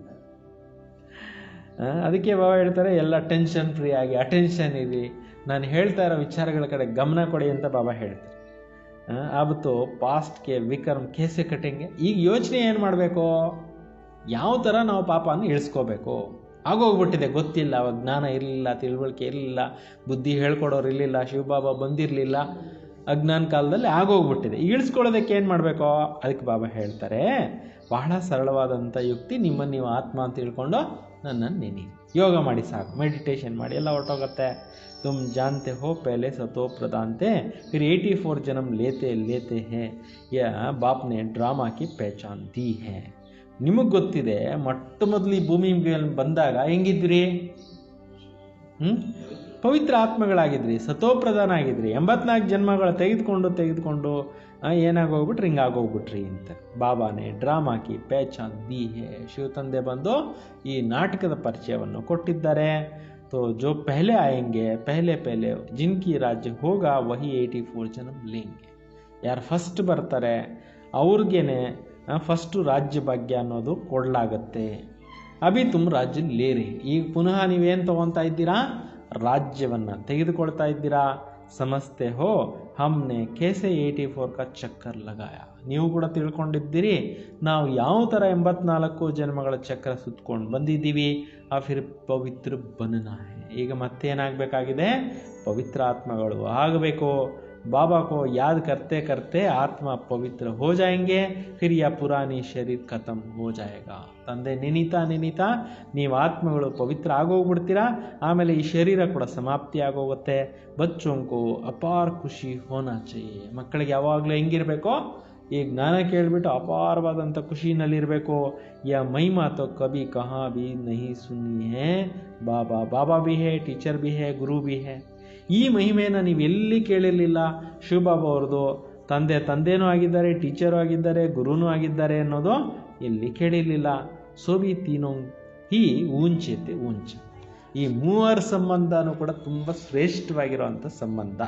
ಅದಕ್ಕೆ ಬಾಬಾ ಹೇಳ್ತಾರೆ ಎಲ್ಲ ಟೆನ್ಷನ್ ಫ್ರೀ ಆಗಿ ಅಟೆನ್ಷನ್ ಇರಿ, ನಾನು ಹೇಳ್ತಾ ಇರೋ ವಿಚಾರಗಳ ಕಡೆ ಗಮನ ಕೊಡಿ ಅಂತ ಬಾಬಾ ಹೇಳ್ತಾರೆ. ಆವತ್ತು ಪಾಸ್ಟ್ಗೆ ವಿಕರ್ಮ ಕೇಸೆ ಕಟ್ಟಂಗೆ. ಈಗ ಯೋಚನೆ ಏನು ಮಾಡಬೇಕು, ಯಾವ ಥರ ನಾವು ಪಾಪನ ಇಳಿಸ್ಕೋಬೇಕು. ಆಗೋಗ್ಬಿಟ್ಟಿದೆ, ಗೊತ್ತಿಲ್ಲ, ಅವಾಗ ಜ್ಞಾನ ಇರಲಿಲ್ಲ, ತಿಳುವಳಿಕೆ ಇರಲಿಲ್ಲ, ಬುದ್ಧಿ ಹೇಳ್ಕೊಡೋರು ಇರಲಿಲ್ಲ, ಶಿವಬಾಬಾ ಬಂದಿರಲಿಲ್ಲ, ಅಜ್ಞಾನ ಕಾಲದಲ್ಲಿ ಆಗೋಗ್ಬಿಟ್ಟಿದೆ. ಇಳಿಸ್ಕೊಳ್ಳೋದಕ್ಕೆ ಏನು ಮಾಡಬೇಕು, ಅದಕ್ಕೆ ಬಾಬಾ ಹೇಳ್ತಾರೆ ಬಹಳ ಸರಳವಾದಂಥ ಯುಕ್ತಿ. ನಿಮ್ಮನ್ನು ನೀವು ಆತ್ಮ ಅಂತ ತಿಳ್ಕೊಂಡು ನನ್ನನ್ನು ನೆನಿ, ಯೋಗ ಮಾಡಿ ಸಾಕು, ಮೆಡಿಟೇಷನ್ ಮಾಡಿ, ಎಲ್ಲ ಹೊರಟೋಗುತ್ತೆ. तुम जानते हो पहले सतो प्रधान थे फिर 84 जन्म लेते लेते हैं. यह बाप ने ड्रामा की पहचान दी है. ನಿಮಗೆ ಗೊತ್ತಿದೆ ಮೊಟ್ಟ ಮೊದಲು ಈ ಭೂಮಿ ಮೇಲೆ ಬಂದಾಗ ಹೆಂಗಿದ್ರಿ, ಪವಿತ್ರ ಆತ್ಮಗಳಾಗಿದ್ರಿ, ಸತೋಪ್ರಧಾನ ಆಗಿದ್ರಿ. 84 ಜನ್ಮಗಳು ತೆಗೆದುಕೊಂಡು ಏನಾಗೋಗ್ಬಿಟ್ರಿ, ಹಿಂಗಾಗೋಗ್ಬಿಟ್ರಿ ಅಂತ ಬಾಬಾನೇ ಡ್ರಾಮಾಕಿ ಪಹಚಾನ್ ದಿ ಹೇ. ಶಿವ ತಂದೆ ಬಂದು ಈ ನಾಟಕದ ಪರಿಚಯವನ್ನು ಕೊಟ್ಟಿದ್ದಾರೆ. तो जो पहले आएंगे पहले जिनकी राज्य होगा वही 84 जन्म लेंगे. ಯಾರು ಫಸ್ಟ್ ಬರ್ತಾರೆ ಅವ್ರಿಗೇನೆ ಫಸ್ಟು ರಾಜ್ಯ ಭಾಗ್ಯ ಅನ್ನೋದು ಕೊಡಲಾಗತ್ತೆ. ಅಭಿ ತುಮ್ ರಾಜ್ಯ ಲೇರಿ. ಈಗ ಪುನಃ ನೀವೇನು ತೊಗೊತಾ ಇದ್ದೀರಾ, ರಾಜ್ಯವನ್ನು ತೆಗೆದುಕೊಳ್ತಾ ಇದ್ದೀರಾ. ಸಮಸ್ತೆ ಹೋ ಹಮ್ನೆ ಕೇಸೆ 84 का ಚಕ್ಕರ್ ಲಗಾಯ. ನೀವು ಕೂಡ ತಿಳ್ಕೊಂಡಿದ್ದೀರಿ ನಾವು ಯಾವ ಥರ 84 ಜನ್ಮಗಳ ಚಕ್ರ ಸುತ್ಕೊಂಡು ಬಂದಿದ್ದೀವಿ. ಆ ಫಿರ್ ಪವಿತ್ರ ಬನನಾ ಹೈ. ಈಗ ಮತ್ತೇನಾಗಬೇಕಾಗಿದೆ, ಪವಿತ್ರ ಆತ್ಮಗಳು ಆಗಬೇಕು. बाबा को याद करते करते आत्मा पवित्र हो जाएंगे, फिर यह पुरानी शरीर खत्म हो जाएगा. ತಂದೆ ನೆನೀತಾ ನೆನೀತಾ ನೀವು ಆತ್ಮಗಳು ಪವಿತ್ರ ಆಗೋಗ್ಬಿಡ್ತೀರಾ. ಆಮೇಲೆ ಈ ಶರೀರ ಕೂಡ ಸಮಾಪ್ತಿ ಆಗೋಗುತ್ತೆ. ಬಚ್ಚೋಂಕೋ ಅಪಾರ ಖುಷಿ ಹೋನಾ ಚಾಹಿಯೆ. ಮಕ್ಕಳಿಗೆ ಯಾವಾಗಲೂ ಹೆಂಗಿರಬೇಕು, ಈ ಜ್ಞಾನ ಕೇಳಿಬಿಟ್ಟು ಅಪಾರವಾದಂಥ ಖುಷಿನಲ್ಲಿರಬೇಕು. ಯಾ ಮಹಿಮಾ ತೋ ಕಭಿ ಕಹಾ ಭಿ ನಹಿ ಸುನ್ನಿ ಹೇ. ಬಾಬಾ ಬಾಬಾ ಭಿ ಹೇ, ಟೀಚರ್ ಭಿ ಹೇ, ಗುರು ಭಿ ಹೇ. ಈ ಮಹಿಮೆಯನ್ನು ನೀವು ಎಲ್ಲಿ ಕೇಳಿರಲಿಲ್ಲ. ಶಿವಬಾಬಾ ಅವ್ರದ್ದು ತಂದೆನೂ ಆಗಿದ್ದಾರೆ, ಟೀಚರು ಆಗಿದ್ದಾರೆ, ಗುರುನೂ ಆಗಿದ್ದಾರೆ ಅನ್ನೋದು ಎಲ್ಲಿ ಕೇಳಿರಲಿಲ್ಲ. ಸೋಬಿ ತೀನೋ ಹಿ ಊಂಚೆತೆ ಊಂಚ. ಈ ಮೂವರ ಸಂಬಂಧನೂ ಕೂಡ ತುಂಬ ಶ್ರೇಷ್ಠವಾಗಿರುವಂಥ ಸಂಬಂಧ.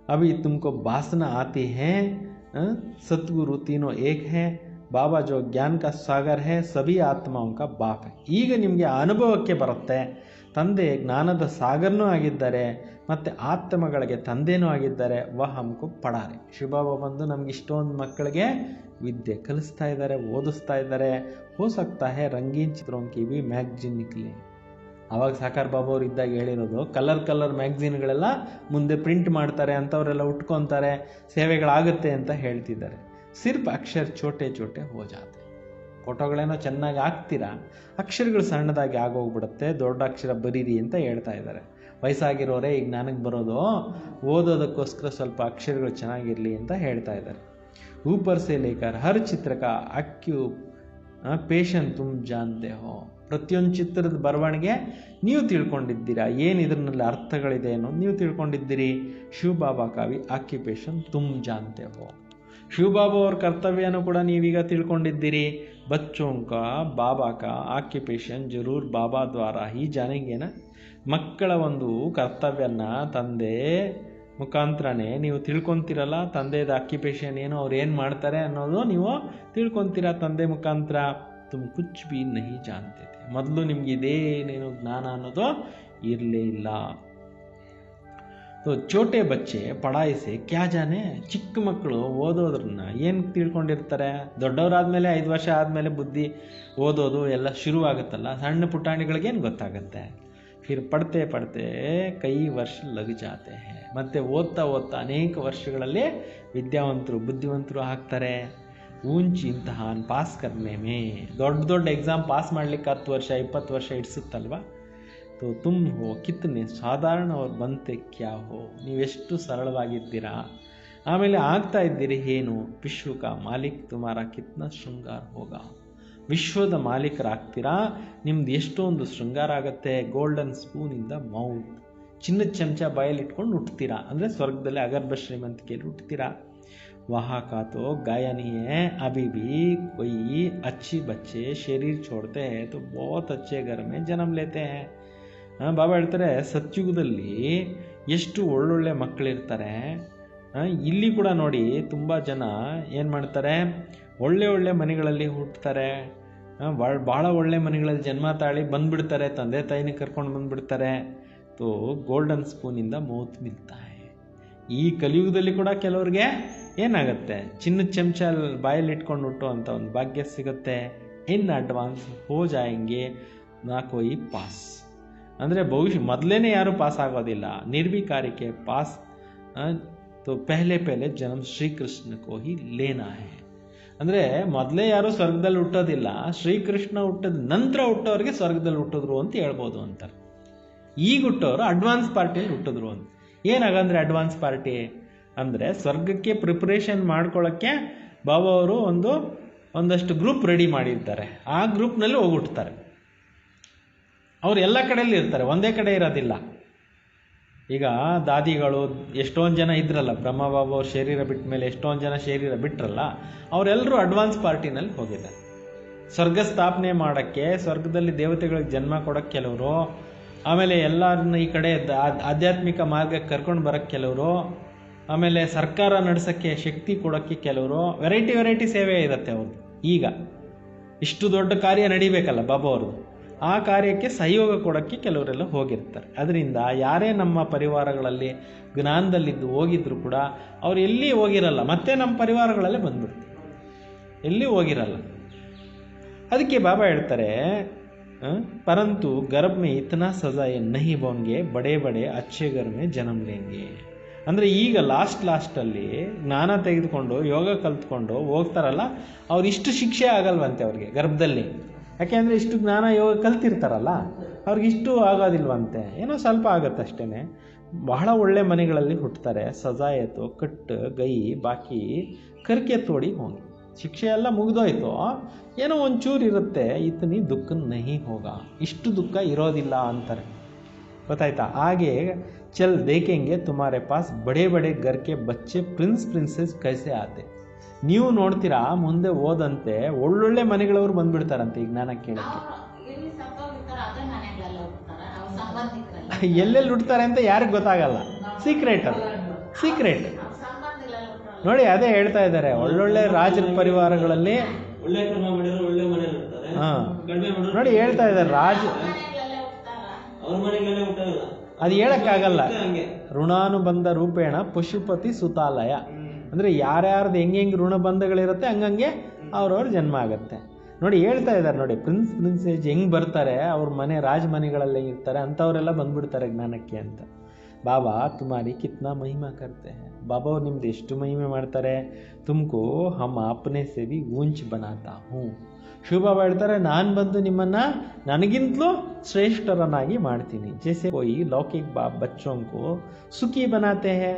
अभी तुमको वासना आती है, सतगुरु तीनों एक है, बाबा जो ज्ञान का सागर है, सभी आत्माओं का बाप है. ಈಗ ನಿಮಗೆ ಅನುಭವಕ್ಕೆ ಬರುತ್ತೆ, ತಂದೆ ಜ್ಞಾನದ ಸಾಗರನೂ ಆಗಿದ್ದಾರೆ ಮತ್ತು ಆತ್ಮಗಳಿಗೆ ತಂದೆನೂ ಆಗಿದ್ದಾರೆ. ವ ಹಮ್ಕೋ ಪಡಾರೆ. ಶಿವಬಾಬಾ ಬಂದು ನಮ್ಗೆ ಇಷ್ಟೊಂದು ಮಕ್ಕಳಿಗೆ ವಿದ್ಯೆ ಕಲಿಸ್ತಾ ಇದ್ದಾರೆ, ಓದಿಸ್ತಾ ಇದ್ದಾರೆ. ಹೋ ಸಕ್ತಾ ಹೇ ರಂಗೀನ್ ಚಿತ್ರೋಂ ಕಿ ಭಿ ಮ್ಯಾಗ್ಜಿನ್ ನಿಕ್ಲೆ. ಆವಾಗ ಸಾಕಾರ ಬಾಬಾ ಅವ್ರು ಇದ್ದಾಗ ಹೇಳಿರೋದು, ಕಲರ್ ಮ್ಯಾಗ್ಝಿನ್ಗಳೆಲ್ಲ ಮುಂದೆ ಪ್ರಿಂಟ್ ಮಾಡ್ತಾರೆ, ಅಂಥವರೆಲ್ಲ ಉಟ್ಕೊತಾರೆ, ಸೇವೆಗಳಾಗುತ್ತೆ ಅಂತ ಹೇಳ್ತಿದ್ದಾರೆ. ಸಿರ್ಫ್ ಅಕ್ಷರ ಚೋಟೆ ಚೋಟೆ ಹೋ ಜಾತೆ. ಫೋಟೋಗಳೇನೋ ಚೆನ್ನಾಗಿ ಹಾಕ್ತೀರಾ, ಅಕ್ಷರಗಳು ಸಣ್ಣದಾಗಿ ಆಗೋಗ್ಬಿಡುತ್ತೆ, ದೊಡ್ಡ ಅಕ್ಷರ ಬರೀರಿ ಅಂತ ಹೇಳ್ತಾ ಇದ್ದಾರೆ. ವಯಸ್ಸಾಗಿರೋರೇ ಈಗ ನನಗೆ ಬರೋದು, ಓದೋದಕ್ಕೋಸ್ಕರ ಸ್ವಲ್ಪ ಅಕ್ಷರಗಳು ಚೆನ್ನಾಗಿರಲಿ ಅಂತ ಹೇಳ್ತಾ ಇದ್ದಾರೆ. ऊपर से लेकर हर चित्र का ಆಕ್ಯುಪೇಷನ್ ತುಮ್ ಜಾನ್ತೆ ಹೋ. ಪ್ರತಿಯೊಂದು ಚಿತ್ರದ ಬರವಣಿಗೆ ನೀವು ತಿಳ್ಕೊಂಡಿದ್ದೀರಾ, ಏನು ಇದರಲ್ಲಿ ಅರ್ಥಗಳಿದೆ ಅನ್ನೋದು ನೀವು ತಿಳ್ಕೊಂಡಿದ್ದೀರಿ. ಶಿವಬಾಬಾ ಕಾವಿ ಆಕ್ಯುಪೇಷನ್ ತುಮ್ ಜಾನ್ತೆ ಹೋ. ಶಿವಬಾಬಾ ಅವ್ರ ಕರ್ತವ್ಯನೂ ಕೂಡ ನೀವೀಗ ತಿಳ್ಕೊಂಡಿದ್ದೀರಿ. ಬಚ್ಚೋಂಕ ಬಾಬಾ ಕಾ ಆಕ್ಯುಪೇಷನ್ ಜರೂರ್ ಬಾಬಾ ದ್ವಾರ ಹಿ ಜಾನೆಂಗೆನ. ಮಕ್ಕಳ ಒಂದು ಕರ್ತವ್ಯನ ತಂದೆ ಮುಖಾಂತರನೇ ನೀವು ತಿಳ್ಕೊತೀರಲ್ಲ. ತಂದೆದ ಆಕ್ಯುಪೇಷನ್ ಏನು, ಅವ್ರು ಏನು ಮಾಡ್ತಾರೆ ಅನ್ನೋದು ನೀವು ತಿಳ್ಕೊತೀರ ತಂದೆ ಮುಖಾಂತರ. ತುಮ್ ಕುಚ್ ಬಿ ನಹಿ ಜಾನ್ತೆ ಥೆ. ಮೊದಲು ನಿಮ್ಗೆ ಇದೇನೇನು ಜ್ಞಾನ ಅನ್ನೋದು ಇರಲೇ ಇಲ್ಲ. ಚೋಟೆ ಬಚ್ಚೆ ಪಢಾಯಿ ಸೆ ಕ್ಯಾ ಜಾನೆ. ಚಿಕ್ಕ ಮಕ್ಕಳು ಓದೋದ್ರನ್ನ ಏನು ತಿಳ್ಕೊಂಡಿರ್ತಾರೆ. ದೊಡ್ಡವರಾದ್ಮೇಲೆ 5 ವರ್ಷ ಆದಮೇಲೆ ಬುದ್ಧಿ ಓದೋದು ಎಲ್ಲ ಶುರುವಾಗುತ್ತಲ್ಲ, ಸಣ್ಣ ಪುಟಾಣಿಗಳಿಗೇನು ಗೊತ್ತಾಗುತ್ತೆ. ಫಿರ್ ಪಡ್ತೆ ಪಡ್ತೆ ಕೈ ವರ್ಷ ಲಗ್ ಜಾತೆ ಹೇ. ಮತ್ತು ಓದ್ತಾ ಅನೇಕ ವರ್ಷಗಳಲ್ಲಿ ವಿದ್ಯಾವಂತರು ಬುದ್ಧಿವಂತರು ಆಗ್ತಾರೆ. ಊಂಚ್ ಇಂತಹಾನ್ ಪಾಸ್ ಕರ್ನೆ ಮೇ. ದೊಡ್ಡ ಎಕ್ಸಾಮ್ ಪಾಸ್ ಮಾಡಲಿಕ್ಕೆ 10 ವರ್ಷ 20 ವರ್ಷ ಇಡಿಸುತ್ತಲ್ವ. ತೋ ತುಮ್ ಹೋ ಕಿತ್ನೆ ಸಾಧಾರಣ ಅವ್ರು ಬಂತೆ ಕ್ಯಾ ಹೋ. ನೀವೆಷ್ಟು ಸರಳವಾಗಿದ್ದೀರಾ, ಆಮೇಲೆ ಆಗ್ತಾ ಇದ್ದೀರಿ ಏನು. ವಿಶ್ವ ಕಾ ಮಾಲಿಕ್ ತುಮಾರ ಕಿತ್ನ ಶೃಂಗಾರ ಹೋಗ. ವಿಶ್ವದ ಮಾಲೀಕರಾಗ್ತೀರಾ, ನಿಮ್ದು ಎಷ್ಟೊಂದು ಶೃಂಗಾರ ಆಗುತ್ತೆ. ಗೋಲ್ಡನ್ ಸ್ಪೂನಿಂದ ಮೌತ್. ಚಿನ್ನದ ಚಮಚ ಬಾಯಲ್ಲಿ ಇಟ್ಕೊಂಡು ಹುಟ್ತೀರಾ, ಅಂದರೆ ಸ್ವರ್ಗದಲ್ಲಿ ಅಗರ್ಭ ಶ್ರೀಮಂತಿಕೆಯಲ್ಲಿ ಹುಟ್ತೀರಾ. वहाँ का तो गाया नहीं है. अभी भी कोई अच्छी बच्चे शरीर छोड़ते हैं तो बहुत अच्छे घर में जन्म लेते हैं. ಬಾಬಾ ಹೇಳ್ತಾರೆ, ಸತ್ಯುಗದಲ್ಲಿ ಎಷ್ಟು ಒಳ್ಳೊಳ್ಳೆ ಮಕ್ಕಳಿರ್ತಾರೆ. ಇಲ್ಲಿ ಕೂಡ ನೋಡಿ ತುಂಬ ಜನ ಏನು ಮಾಡ್ತಾರೆ, ಒಳ್ಳೆ ಮನೆಗಳಲ್ಲಿ ಹುಟ್ಟುತ್ತಾರೆ, ಭಾಳ ಒಳ್ಳೆ ಮನೆಗಳಲ್ಲಿ ಜನ್ಮ ತಾಳಿ ಬಂದುಬಿಡ್ತಾರೆ, ತಂದೆ ತಾಯಿನ ಕರ್ಕೊಂಡು ಬಂದುಬಿಡ್ತಾರೆ. ತೋ ಗೋಲ್ಡನ್ ಸ್ಪೂನಿಂದ ಮೌತ್ ಮಿಲ್ತಾ ಹೈ. ಈ ಕಲಿಯುಗದಲ್ಲಿ ಕೂಡ ಕೆಲವ್ರಿಗೆ ಏನಾಗುತ್ತೆ, ಚಿನ್ನದ ಚಮಚ ಬಾಯಲ್ಲಿ ಇಟ್ಕೊಂಡು ಹುಟ್ಟು ಅಂತ ಒಂದು ಭಾಗ್ಯ ಸಿಗುತ್ತೆ. ಇನ್ ಅಡ್ವಾನ್ಸ್ ಹೋ ಜಾಯಂಗೆ ನಾ ಕೋಯಿ ಪಾಸ್. ಅಂದರೆ ಭವಿಷ್ಯ ಮೊದಲೇ ಯಾರೂ ಪಾಸ್ ಆಗೋದಿಲ್ಲ. ನಿರ್ವಿಕಾರಿಕೆ ಪಾಸ್ ತೋ ಪೆಹಲೆ ಜನ್ಮ ಶ್ರೀಕೃಷ್ಣ ಕೋ ಹಿ ಲೇನಾ ಹೈ. ಅಂದರೆ ಮೊದಲೇ ಯಾರೂ ಸ್ವರ್ಗದಲ್ಲಿ ಹುಟ್ಟೋದಿಲ್ಲ, ಶ್ರೀಕೃಷ್ಣ ಹುಟ್ಟದ ನಂತರ ಹುಟ್ಟೋರಿಗೆ ಸ್ವರ್ಗದಲ್ಲಿ ಹುಟ್ಟಿದ್ರು ಅಂತ ಹೇಳ್ಬೋದು ಅಂತಾರೆ. ಈಗ ಹುಟ್ಟೋರು ಅಡ್ವಾನ್ಸ್ ಪಾರ್ಟಿಯಲ್ಲಿ ಹುಟ್ಟಿದ್ರು ಅಂತ. ಏನಾಗಂದ್ರೆ ಅಡ್ವಾನ್ಸ್ ಪಾರ್ಟಿ ಅಂದರೆ ಸ್ವರ್ಗಕ್ಕೆ ಪ್ರಿಪ್ರೇಷನ್ ಮಾಡ್ಕೊಳ್ಳೋಕ್ಕೆ ಬಾಬಾ ಅವರು ಒಂದಷ್ಟು ಗ್ರೂಪ್ ರೆಡಿ ಮಾಡಿರ್ತಾರೆ. ಆ ಗ್ರೂಪ್ನಲ್ಲಿ ಹೋಗ್ಬಿಡ್ತಾರೆ. ಅವ್ರು ಎಲ್ಲ ಕಡೆಯಲ್ಲಿ ಇರ್ತಾರೆ, ಒಂದೇ ಕಡೆ ಇರೋದಿಲ್ಲ. ಈಗ ದಾದಿಗಳು ಎಷ್ಟೊಂದು ಜನ ಇದ್ರಲ್ಲ, ಬ್ರಹ್ಮಬಾಬಾ ಅವ್ರ ಶರೀರ ಬಿಟ್ಟ ಮೇಲೆ ಎಷ್ಟೊಂದು ಜನ ಶರೀರ ಬಿಟ್ರಲ್ಲ, ಅವರೆಲ್ಲರೂ ಅಡ್ವಾನ್ಸ್ ಪಾರ್ಟಿನಲ್ಲಿ ಹೋಗಿದ್ದಾರೆ. ಸ್ವರ್ಗ ಸ್ಥಾಪನೆ ಮಾಡೋಕ್ಕೆ, ಸ್ವರ್ಗದಲ್ಲಿ ದೇವತೆಗಳಿಗೆ ಜನ್ಮ ಕೊಡೋಕ್ಕೆ ಕೆಲವರು, ಆಮೇಲೆ ಎಲ್ಲರನ್ನ ಈ ಕಡೆ ಆಧ್ಯಾತ್ಮಿಕ ಮಾರ್ಗಕ್ಕೆ ಕರ್ಕೊಂಡು ಬರೋಕ್ಕೆ ಕೆಲವರು, ಆಮೇಲೆ ಸರ್ಕಾರ ನಡೆಸೋಕ್ಕೆ ಶಕ್ತಿ ಕೊಡೋಕ್ಕೆ ಕೆಲವರು, ವೆರೈಟಿ ಸೇವೆ ಇರುತ್ತೆ ಅವ್ರದ್ದು. ಈಗ ಇಷ್ಟು ದೊಡ್ಡ ಕಾರ್ಯ ನಡಿಬೇಕಲ್ಲ ಬಾಬಾ ಅವ್ರದ್ದು, ಆ ಕಾರ್ಯಕ್ಕೆ ಸಹಯೋಗ ಕೊಡೋಕ್ಕೆ ಕೆಲವರೆಲ್ಲ ಹೋಗಿರ್ತಾರೆ. ಅದರಿಂದ ಯಾರೇ ನಮ್ಮ ಪರಿವಾರಗಳಲ್ಲಿ ಜ್ಞಾನದಲ್ಲಿದ್ದು ಹೋಗಿದ್ರು ಕೂಡ ಅವ್ರು ಎಲ್ಲಿ ಹೋಗಿರಲ್ಲ, ಮತ್ತೆ ನಮ್ಮ ಪರಿವಾರಗಳಲ್ಲೇ ಬಂದ್ಬಿಡ್ತಾರೆ, ಎಲ್ಲಿ ಹೋಗಿರಲ್ಲ. ಅದಕ್ಕೆ ಬಾಬಾ ಹೇಳ್ತಾರೆ, परंतु गर्भ में इतना सजा ये नहीं बोंगे, बड़े बड़े अच्छे घर में जन्म लेंगे. ಅಂದರೆ ಈಗ ಲಾಸ್ಟಲ್ಲಿ ಜ್ಞಾನ ತೆಗೆದುಕೊಂಡು ಯೋಗ ಕಲ್ತ್ಕೊಂಡು ಹೋಗ್ತಾರಲ್ಲ, ಅವ್ರು ಇಷ್ಟು ಶಿಕ್ಷೆ ಆಗಲ್ವಂತೆ ಅವ್ರಿಗೆ ಗರ್ಭದಲ್ಲಿ. ಯಾಕೆಂದರೆ ಇಷ್ಟು ಜ್ಞಾನ ಯೋಗ ಕಲ್ತಿರ್ತಾರಲ್ಲ, ಅವ್ರಿಗಿಷ್ಟು ಆಗೋದಿಲ್ವಂತೆ, ಏನೋ ಸ್ವಲ್ಪ ಆಗುತ್ತಷ್ಟೇ. ಬಹಳ ಒಳ್ಳೆ ಮನೆಗಳಲ್ಲಿ ಹುಟ್ಟುತ್ತಾರೆ. ಸಜಾಯತು ಕಟ್ ಗೈ ಬಾಕಿ ಕರ್ಕೆ ತೋಡಿ ಹೋಗಿ, ಶಿಕ್ಷೆ ಎಲ್ಲ ಮುಗಿದೋಯ್ತು, ಏನೋ ಒಂಚೂರು ಇರುತ್ತೆ, ಇತನಿ ದುಃಖ ನಹಿ ಹೋಗ, ಇಷ್ಟು ದುಃಖ ಇರೋದಿಲ್ಲ ಅಂತಾರೆ. ಗೊತ್ತಾಯ್ತಾ? ಹಾಗೆ ಚಲ್ ದೇಖೆಂಗೆ ತುಮಾರೆ ಪಾಸ್ ಬಡೇ ಬಡೇ ಘರ್ ಕೆ ಬಚ್ಚೆ ಪ್ರಿನ್ಸ್ ಪ್ರಿನ್ಸೆಸ್ ಕೈಸೆ ಆತೆ. ನೀವು ನೋಡ್ತೀರಾ ಮುಂದೆ ಓದಂತೆ ಒಳ್ಳೊಳ್ಳೆ ಮನೆಗಳವರು ಬಂದ್ಬಿಡ್ತಾರಂತೆ ಈ ಜ್ಞಾನ ಕೇಳಕ್ಕೆ. ಎಲ್ಲೆಲ್ಲಿ ಹುಡ್ತಾರೆ ಅಂತ ಯಾರಿಗೆ ಗೊತ್ತಾಗಲ್ಲ, ಸೀಕ್ರೆಟ್ ಅದು, ಸೀಕ್ರೆಟ್. ನೋಡಿ ಅದೇ ಹೇಳ್ತಾ ಇದ್ದಾರೆ, ಒಳ್ಳೊಳ್ಳೆ ರಾಜರ ಪರಿವಾರಗಳಲ್ಲಿ ನೋಡಿ ಹೇಳ್ತಾ ಇದ್ದಾರೆ, ಅದು ಹೇಳಕ್ಕಾಗಲ್ಲ. ಋಣಾನುಬಂಧ ರೂಪೇಣ ಪಶುಪತಿ ಸುತಾಲಯ ಅಂದರೆ ಯಾರ್ಯಾರ್ದು ಹೆಂಗೆ ಋಣಬಂಧಗಳಿರುತ್ತೆ ಹಂಗಂಗೆ ಅವ್ರವ್ರ ಜನ್ಮ ಆಗುತ್ತೆ. ನೋಡಿ ಹೇಳ್ತಾ ಇದ್ದಾರೆ, ನೋಡಿ ಪ್ರಿನ್ಸೇಜ್ ಹೆಂಗೆ ಬರ್ತಾರೆ, ಅವ್ರ ಮನೆ ರಾಜಮನೆಗಳಲ್ಲಿ ಇರ್ತಾರೆ, ಅಂಥವರೆಲ್ಲ ಬಂದ್ಬಿಡ್ತಾರೆ ಜ್ಞಾನಕ್ಕೆ ಅಂತ. ಬಾಬಾ ತುಮಾರಿ ಕಿತ್ನಾ ಮಹಿಮಾ ಕರ್ತೆ ಹೈ, ಬಾಬಾ ಅವ್ರು ನಿಮ್ದು ಎಷ್ಟು ಮಹಿಮೆ ಮಾಡ್ತಾರೆ. ತುಮಕು ಹಮ್ ಅಪ್ನೆ ಸೆ ಭಿ ಊಂಚ್ ಬನಾತಾ ಹೂँ. ಶಿವಬಾಬಾ ಹೇಳ್ತಾರೆ, ನಾನು ಬಂದು ನಿಮ್ಮನ್ನು ನನಗಿಂತಲೂ ಶ್ರೇಷ್ಠರನ್ನಾಗಿ ಮಾಡ್ತೀನಿ. ಜೈಸೆ ಕೋಯಿ ಲೌಕಿಕ ಬಾಪ್ ಬಚ್ಚೋಂಕು ಸುಖಿ ಬನಾತೆ ಹೇ.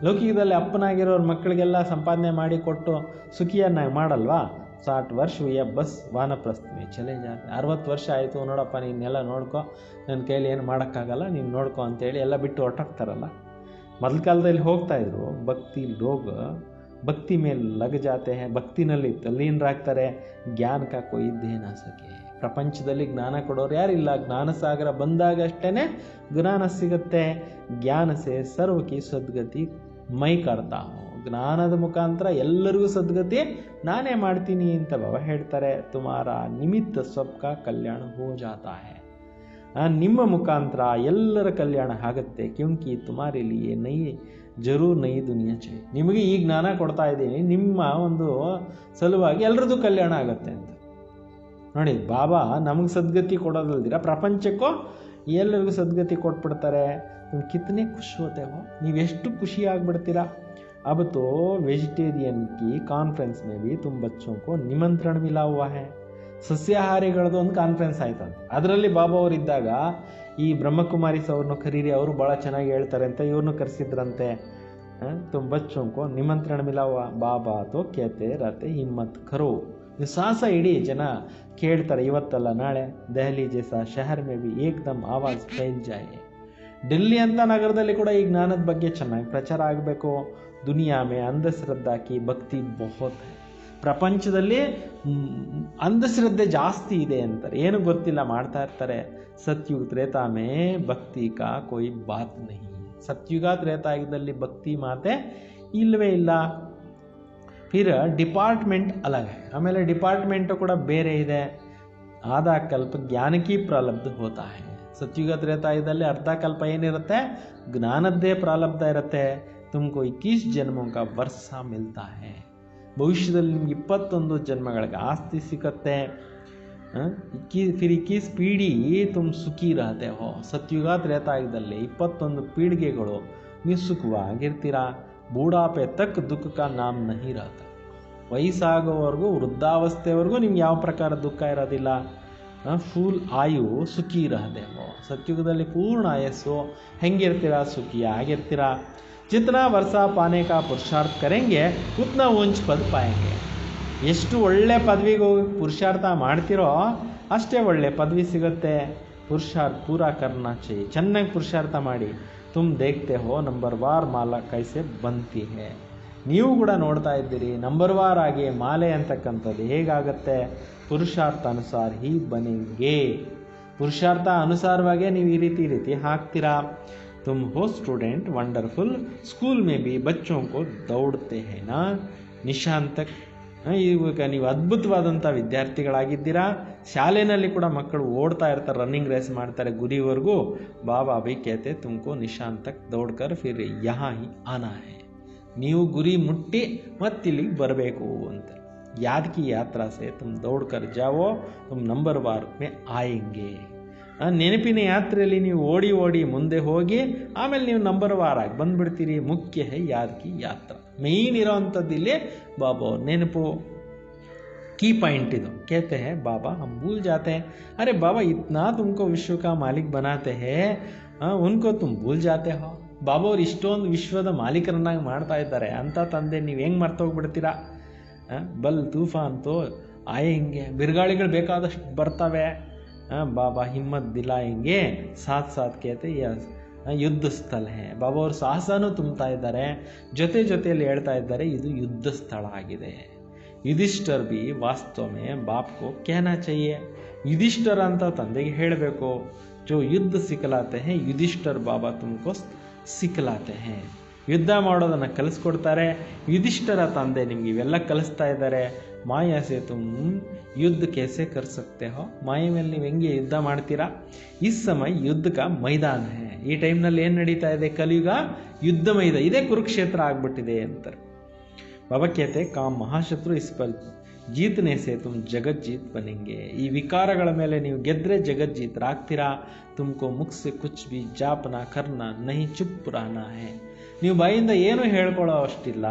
ಲೌಕಿಕದಲ್ಲಿ ಅಪ್ಪನಾಗಿರೋರು ಮಕ್ಕಳಿಗೆಲ್ಲ ಸಂಪಾದನೆ ಮಾಡಿ ಕೊಟ್ಟು ಸುಖಿಯನ್ನಾಗಿ ಮಾಡಲ್ವಾ. 60 ವರ್ಷ ಹುಯ್ಯ ಬಸ್ ವಾನಪ್ರಸ್ಥಮೆ ಚಲೇ ಜಾತೆ. 60 ವರ್ಷ ಆಯಿತು, ನೋಡಪ್ಪ ನೀನೆಲ್ಲ ನೋಡ್ಕೊ, ನನ್ನ ಕೈಲಿ ಏನು ಮಾಡೋಕ್ಕಾಗಲ್ಲ, ನೀನು ನೋಡ್ಕೊ ಅಂತೇಳಿ ಎಲ್ಲ ಬಿಟ್ಟು ಹೊರಟಾಗ್ತಾರಲ್ಲ. ಮೊದಲ ಕಾಲದಲ್ಲಿ ಹೋಗ್ತಾಯಿದ್ರು. ಭಕ್ತಿ ಮೇಲೆ ಲಗ ಜಾತೆ ಹೇ, ಭಕ್ತಿನಲ್ಲಿ ತಲ್ಲೀನರಾಗ್ತಾರೆ. ಜ್ಞಾನ ಕಾ ಕೋಯಿ ದೇ ನಾ ಸಕೆ. ಪ್ರಪಂಚದಲ್ಲಿ ಜ್ಞಾನ ಕೊಡೋರು ಯಾರಿಲ್ಲ. ಜ್ಞಾನ ಸಾಗರ ಬಂದಾಗ ಅಷ್ಟೇ ಜ್ಞಾನ ಸಿಗುತ್ತೆ. ಜ್ಞಾನ ಸೇ ಸರ್ವಕಿ ಸದ್ಗತಿ ಮೈ ಕರ್ತಾ ಹೂँ. ಜ್ಞಾನದ ಮುಖಾಂತರ ಎಲ್ಲರಿಗೂ ಸದ್ಗತಿ ನಾನೇ ಮಾಡ್ತೀನಿ ಅಂತ ಬಾಬಾ ಹೇಳ್ತಾರೆ. ತುಮಾರ ನಿಮಿತ್ತ ಸಬ್ಕಾ ಕಲ್ಯಾಣ ಹೋ ಜಾತಾ ಹೇ. ನಿಮ್ಮ ಮುಖಾಂತರ ಎಲ್ಲರ ಕಲ್ಯಾಣ ಆಗುತ್ತೆ. ಕ್ಯೂಂಕಿ ತುಮಾರಿ ಲಿಯೇ ನೈ ಜರೂರ್ ನೈ ದುನಿಯಾ ಚೈ. ನಿಮಗೆ ಈ ಜ್ಞಾನ ಕೊಡ್ತಾ ಇದ್ದೀನಿ, ನಿಮ್ಮ ಒಂದು ಸಲುವಾಗಿ ಎಲ್ಲರದ್ದು ಕಲ್ಯಾಣ ಆಗುತ್ತೆ ಅಂತ. ನೋಡಿ ಬಾಬಾ ನಮಗೆ ಸದ್ಗತಿ ಕೊಡೋದಲ್ದಿರ ಪ್ರಪಂಚಕ್ಕೂ ಎಲ್ಲರಿಗೂ ಸದ್ಗತಿ ಕೊಟ್ಬಿಡ್ತಾರೆ. ನೀವು ಕಿತ್ತನೆ ಖುಷಿ ಹೋತೆ ಹೋ, ನೀವೆಷ್ಟು ಖುಷಿ ಆಗಿಬಿಡ್ತೀರಾ. अब तो वेजिटेरियन की कॉन्फ्रेंस में भी तुम बच्चों को निमंत्रण मिला हुआ है. ಸಸ್ಯಾಹಾರಿಗಳದ್ದು ಒಂದು ಕಾನ್ಫರೆನ್ಸ್ ಆಯ್ತಂತೆ. ಅದರಲ್ಲಿ ಬಾಬಾ ಅವರು ಇದ್ದಾಗ ಈ ಬ್ರಹ್ಮಕುಮಾರಿಸ್ ಅವ್ರನ್ನ ಕರೀರಿ, ಅವರು ಭಾಳ ಚೆನ್ನಾಗಿ ಹೇಳ್ತಾರೆ ಅಂತ ಇವ್ರನ್ನೂ ಕರೆಸಿದ್ರಂತೆ. ತುಮ್ ಬಚ್ಚೋಂ ಕೋ ನಿಮಂತ್ರಣ ಮಿಲಾ ಹುವಾ. ಬಾಬಾ ತೋ ಕೇತೆ ರತೆ ಹಿಮ್ಮತ್ ಕರೋ. ನೀವು ಸಾಹಸ ಇಡೀ, ಜನ ಕೇಳ್ತಾರೆ ಇವತ್ತಲ್ಲ ನಾಳೆ. ದೆಹಲಿ ಜೈಸಾ ಶಹರ್ ಮೇ ಭಿ ಏಕ್ದಮ್ ಆವಾಜ್ ಫೈಲ್ ಜಾಯೆ. ಡೆಲ್ಲಿ ಅಂತ ನಗರದಲ್ಲಿ ಕೂಡ ಈ ಜ್ಞಾನದ ಬಗ್ಗೆ ಚೆನ್ನಾಗಿ ಪ್ರಚಾರ ಆಗಬೇಕು. ದುನಿಯಾ ಮೇ ಅಂಧಶ್ರದ್ಧಾ ಕಿ ಭಕ್ತಿ ಬಹುತ್ ಹೈ. ಪ್ರಪಂಚದಲ್ಲಿ ಅಂಧಶ್ರದ್ಧೆ ಜಾಸ್ತಿ ಇದೆ ಅಂತಾರೆ, ಏನು ಗೊತ್ತಿಲ್ಲ ಮಾಡ್ತಾ ಇರ್ತಾರೆ. ಸತ್ಯುಗ ತ್ರೇತಾ ಮೇ ಭಕ್ತಿ ಕಾ ಕೋಯಿ ಬಾತ್ ನಹಿ. ಸತ್ಯುಗ ತ್ರೇತಾಯುಗದಲ್ಲಿ ಭಕ್ತಿ ಮಾತೆ ಇಲ್ಲವೇ ಇಲ್ಲ. ಫಿರ್ ಡಿಪಾರ್ಟ್ಮೆಂಟ್ ಅಲಗ್ ಹೈ. ಆಮೇಲೆ ಡಿಪಾರ್ಟ್ಮೆಂಟು ಕೂಡ ಬೇರೆ ಇದೆ. ಆಧಾ ಕಲ್ಪ ಜ್ಞಾನಕಿ ಪ್ರಾರಬ್ಧ ಹೋತಾ ಹೈ. ಸತ್ಯುಗ ತ್ರೇತಾಯುಗದಲ್ಲಿ ಅರ್ಧ ಕಲ್ಪ ಏನಿರುತ್ತೆ, ಜ್ಞಾನದ್ದೇ ಪ್ರಾರಬ್ಧ ಇರುತ್ತೆ. ತುಮಕೋ 21 ಜನ್ಮೋं का वर्षा मिलता है. ಭವಿಷ್ಯದಲ್ಲಿ ನಿಮ್ಗೆ 21 ಜನ್ಮಗಳಿಗೆ ಆಸ್ತಿ ಸಿಕ್ಕತ್ತೆ. ಫಿರ್ 21 ಪೀढ़ी ತುಮ್ ಸುಖಿ ರಹತೆ ಹೋ. ಸತ್ಯುಗ ತ್ರೇತಾಯುಗದಲ್ಲಿ 21 ಪೀಳಿಗೆಗಳು ನೀವು ಸುಖವಾಗಿರ್ತೀರಾ. ಬೂಢಾಪೆ ತಕ್ ದುಃಖ ಕಾ ನಾಮ್ ನಹಿ ರಹತ. ವಯಸ್ಸಾಗೋವರೆಗೂ ವೃದ್ಧಾವಸ್ಥೆವರೆಗೂ ನಿಮ್ಗೆ ಯಾವ ಪ್ರಕಾರ ದುಃಖ ಇರೋದಿಲ್ಲ. ಫುಲ್ ಆಯು ಸುಖಿ ರಹತೆ ಹೋ. ಸತ್ಯುಗದಲ್ಲಿ ಪೂರ್ಣ ಆಯಸ್ಸು, ಹೆಂಗಿರ್ತೀರಾ, ಸುಖಿಯಾಗಿರ್ತೀರಾ. जितना वर्षा पाने का पुरुषार्थ करेंगे उतना ऊंच पद पाएंगे. ಎಷ್ಟು ಒಳ್ಳೆ ಪದವಿಗೆ ಹೋಗಿ ಪುರುಷಾರ್ಥ ಮಾಡ್ತಿರೋ ಅಷ್ಟೇ ಒಳ್ಳೆ ಪದವಿ ಸಿಗುತ್ತೆ. ಪುರುಷಾರ್ಥ ಪೂರಾ ಕರ್ನಾ ಚಾಹಿಯೆ. ಚೆನ್ನಾಗಿ ಪುರುಷಾರ್ಥ ಮಾಡಿ. ತುಮ್ ದೇಖ್ತೆ ಹೋ ನಂಬರ್ ವಾರ್ ಮಾಲಾ ಕೈಸೆ ಬಂತಿ ಹೇ. ನೀವು ಕೂಡ ನೋಡ್ತಾ ಇದ್ದೀರಿ ನಂಬರ್ ವಾರ್ ಆಗಿ ಮಾಲೆ ಅಂತಕ್ಕಂಥದ್ದು ಹೇಗಾಗತ್ತೆ. ಪುರುಷಾರ್ಥ ಅನುಸಾರ ಹೀ ಬನೆಂಗೆ. ಪುರುಷಾರ್ಥ ಅನುಸಾರವಾಗೇ ನೀವು ಈ ರೀತಿ ಹಾಕ್ತೀರಾ. तुम हो स्टूडेंट वंडरफुल, स्कूल में भी बच्चों को दौड़ते हैं ना ನಿಶಾಂತಕ್. ಇವಾಗ ನೀವು ಅದ್ಭುತವಾದಂಥ ವಿದ್ಯಾರ್ಥಿಗಳಾಗಿದ್ದೀರಾ. ಶಾಲೆಯಲ್ಲಿ ಕೂಡ ಮಕ್ಕಳು ಓಡ್ತಾ ಇರ್ತಾರೆ, ರನ್ನಿಂಗ್ ರೇಸ್ ಮಾಡ್ತಾರೆ ಗುರಿವರೆಗೂ. ಬಾಬಾ ಭಿ ಕೇತೆ ತುಮಕೋ ನಿಶಾಂತಕ್ ದೌಡ್ಕರ್ ಫಿರ್ ಯಹಾ ಹಿ ಆನಾ ಹೈ. ನೀವು ಗುರಿ ಮುಟ್ಟಿ ಮತ್ತಿಲ್ಲಿಗೆ ಬರಬೇಕು ಅಂತ. याद की यात्रा से तुम दौड़ कर जाओ, तुम नंबर वार में आएंगे. ನೆನಪಿನ ಯಾತ್ರೆಯಲ್ಲಿ ನೀವು ಓಡಿ ಓಡಿ ಮುಂದೆ ಹೋಗಿ ಆಮೇಲೆ ನೀವು ನಂಬರ್ ವಾರ್ ಆಗಿ ಬಂದ್ಬಿಡ್ತೀರಿ. ಮುಖ್ಯ ಹೈ ಯಾದ್ ಕಿ ಯಾತ್ರಾ. ಮೇಯ್ನ್ ಇರೋವಂಥದ್ದು ಇಲ್ಲಿ ಬಾಬಾ ಅವ್ರ ನೆನಪು. की पॉइंट ಇದು. कहते हैं बाबा हम भूल जाते हैं. अरे बाबा इतना तुमको विश्व का मालिक बनाते हैं, उनको तुम भूल जाते हो. ಬಾಬಾ ಅವ್ರು ಇಷ್ಟೊಂದು ವಿಶ್ವದ ಮಾಲೀಕರನ್ನಾಗಿ ಮಾಡ್ತಾ ಇದ್ದಾರೆ, ಅಂಥ ತಂದೆ ನೀವು ಹೆಂಗೆ ಮರ್ತೋಗ್ಬಿಡ್ತೀರಾ? ಬಲ್ ತೂಫಾನ್ ತೋ ಆಯೆಂಗೆ, ಬಿರುಗಾಳಿಗಳು ಬೇಕಾದಷ್ಟು ಬರ್ತವೆ. ಬಾಬಾ ಹಿಮ್ಮತ್ ದಿಲಾಯೆಂಗೆ ಸಾಥ್ ಸಾಥ್ ಕೇತೆ ಯುದ್ಧ ಸ್ಥಳ ಹೇ. ಬಾಬಾ ಅವರು ಸಾಹಸನೂ ತುಂಬ್ತಾ ಇದ್ದಾರೆ, ಜೊತೆ ಜೊತೆಯಲ್ಲಿ ಹೇಳ್ತಾ ಇದ್ದಾರೆ ಇದು ಯುದ್ಧ ಸ್ಥಳ ಆಗಿದೆ. ಯುಧಿಷ್ಠರ್ ಬಿ ವಾಸ್ತವ ಮೇ ಬಾಪ್ ಕೋ कहना चाहिए. ಯುಧಿಷ್ಠರ ಅಂತ ತಂದೆಗೆ ಹೇಳಬೇಕು. ಜೋ ಯುದ್ಧ ಸಿಕ್ಕಲಾತೆ ಹೇ ಯುಧಿಷ್ಠರ್ ಬಾಬಾ ತುಮಕೋ ಸಿಕ್ಕಲಾತೆ ಹೇ. ಯುದ್ಧ ಮಾಡೋದನ್ನು ಕಲಿಸ್ಕೊಡ್ತಾರೆ. ಯುಧಿಷ್ಠರ ತಂದೆ ನಿಮ್ಗೆ ಇವೆಲ್ಲ ಕಲಿಸ್ತಾ ಇದ್ದಾರೆ. ಮಾಯಾ ಸೇ ತುಮ್ ಯುದ್ಧ ಕೇಸೆ ಕರ್ ಸಕ್ತೆ ಹೋ. ಮಾಯ ಮೇಲೆ ನೀವು ಹೆಂಗೆ ಯುದ್ಧ ಮಾಡ್ತೀರಾ? ಇಸ್ ಸಮಯ ಯುದ್ಧ ಕಾ ಮೈದಾನ ಹೇ. ಈ ಟೈಮ್ನಲ್ಲಿ ಏನು ನಡೀತಾ ಇದೆ? ಕಲಿಯುಗ ಯುದ್ಧ ಮೈದಾನ, ಇದೇ ಕುರುಕ್ಷೇತ್ರ ಆಗ್ಬಿಟ್ಟಿದೆ ಅಂತಾರೆ. ಬಾಬಾ कहते ಕಾಮ್ ಮಹಾಶತ್ರು ಇಸ್ ಪಲ್ ಜೀತನೆ ಸೇ ತುಮ್ ಜಗಜ್ಜೀತ್ ಬನೆಂಗೆ. ಈ ವಿಕಾರಗಳ ಮೇಲೆ ನೀವು ಗೆದ್ರೆ ಜಗಜ್ಜೀತರಾಗ್ತೀರಾ. ತುಮಕೋ ಮುಖ ಸೆ ಕುಚ್ ಬಿ ಜಾಪನಾ ಕರ್ನಾ ನಹಿ ಚುಪ್ ರಹನಾ ಹೇ. ನೀವು ಬಾಯಿಂದ ಏನೂ ಹೇಳ್ಕೊಳ್ಳೋ ಅಷ್ಟಿಲ್ಲ,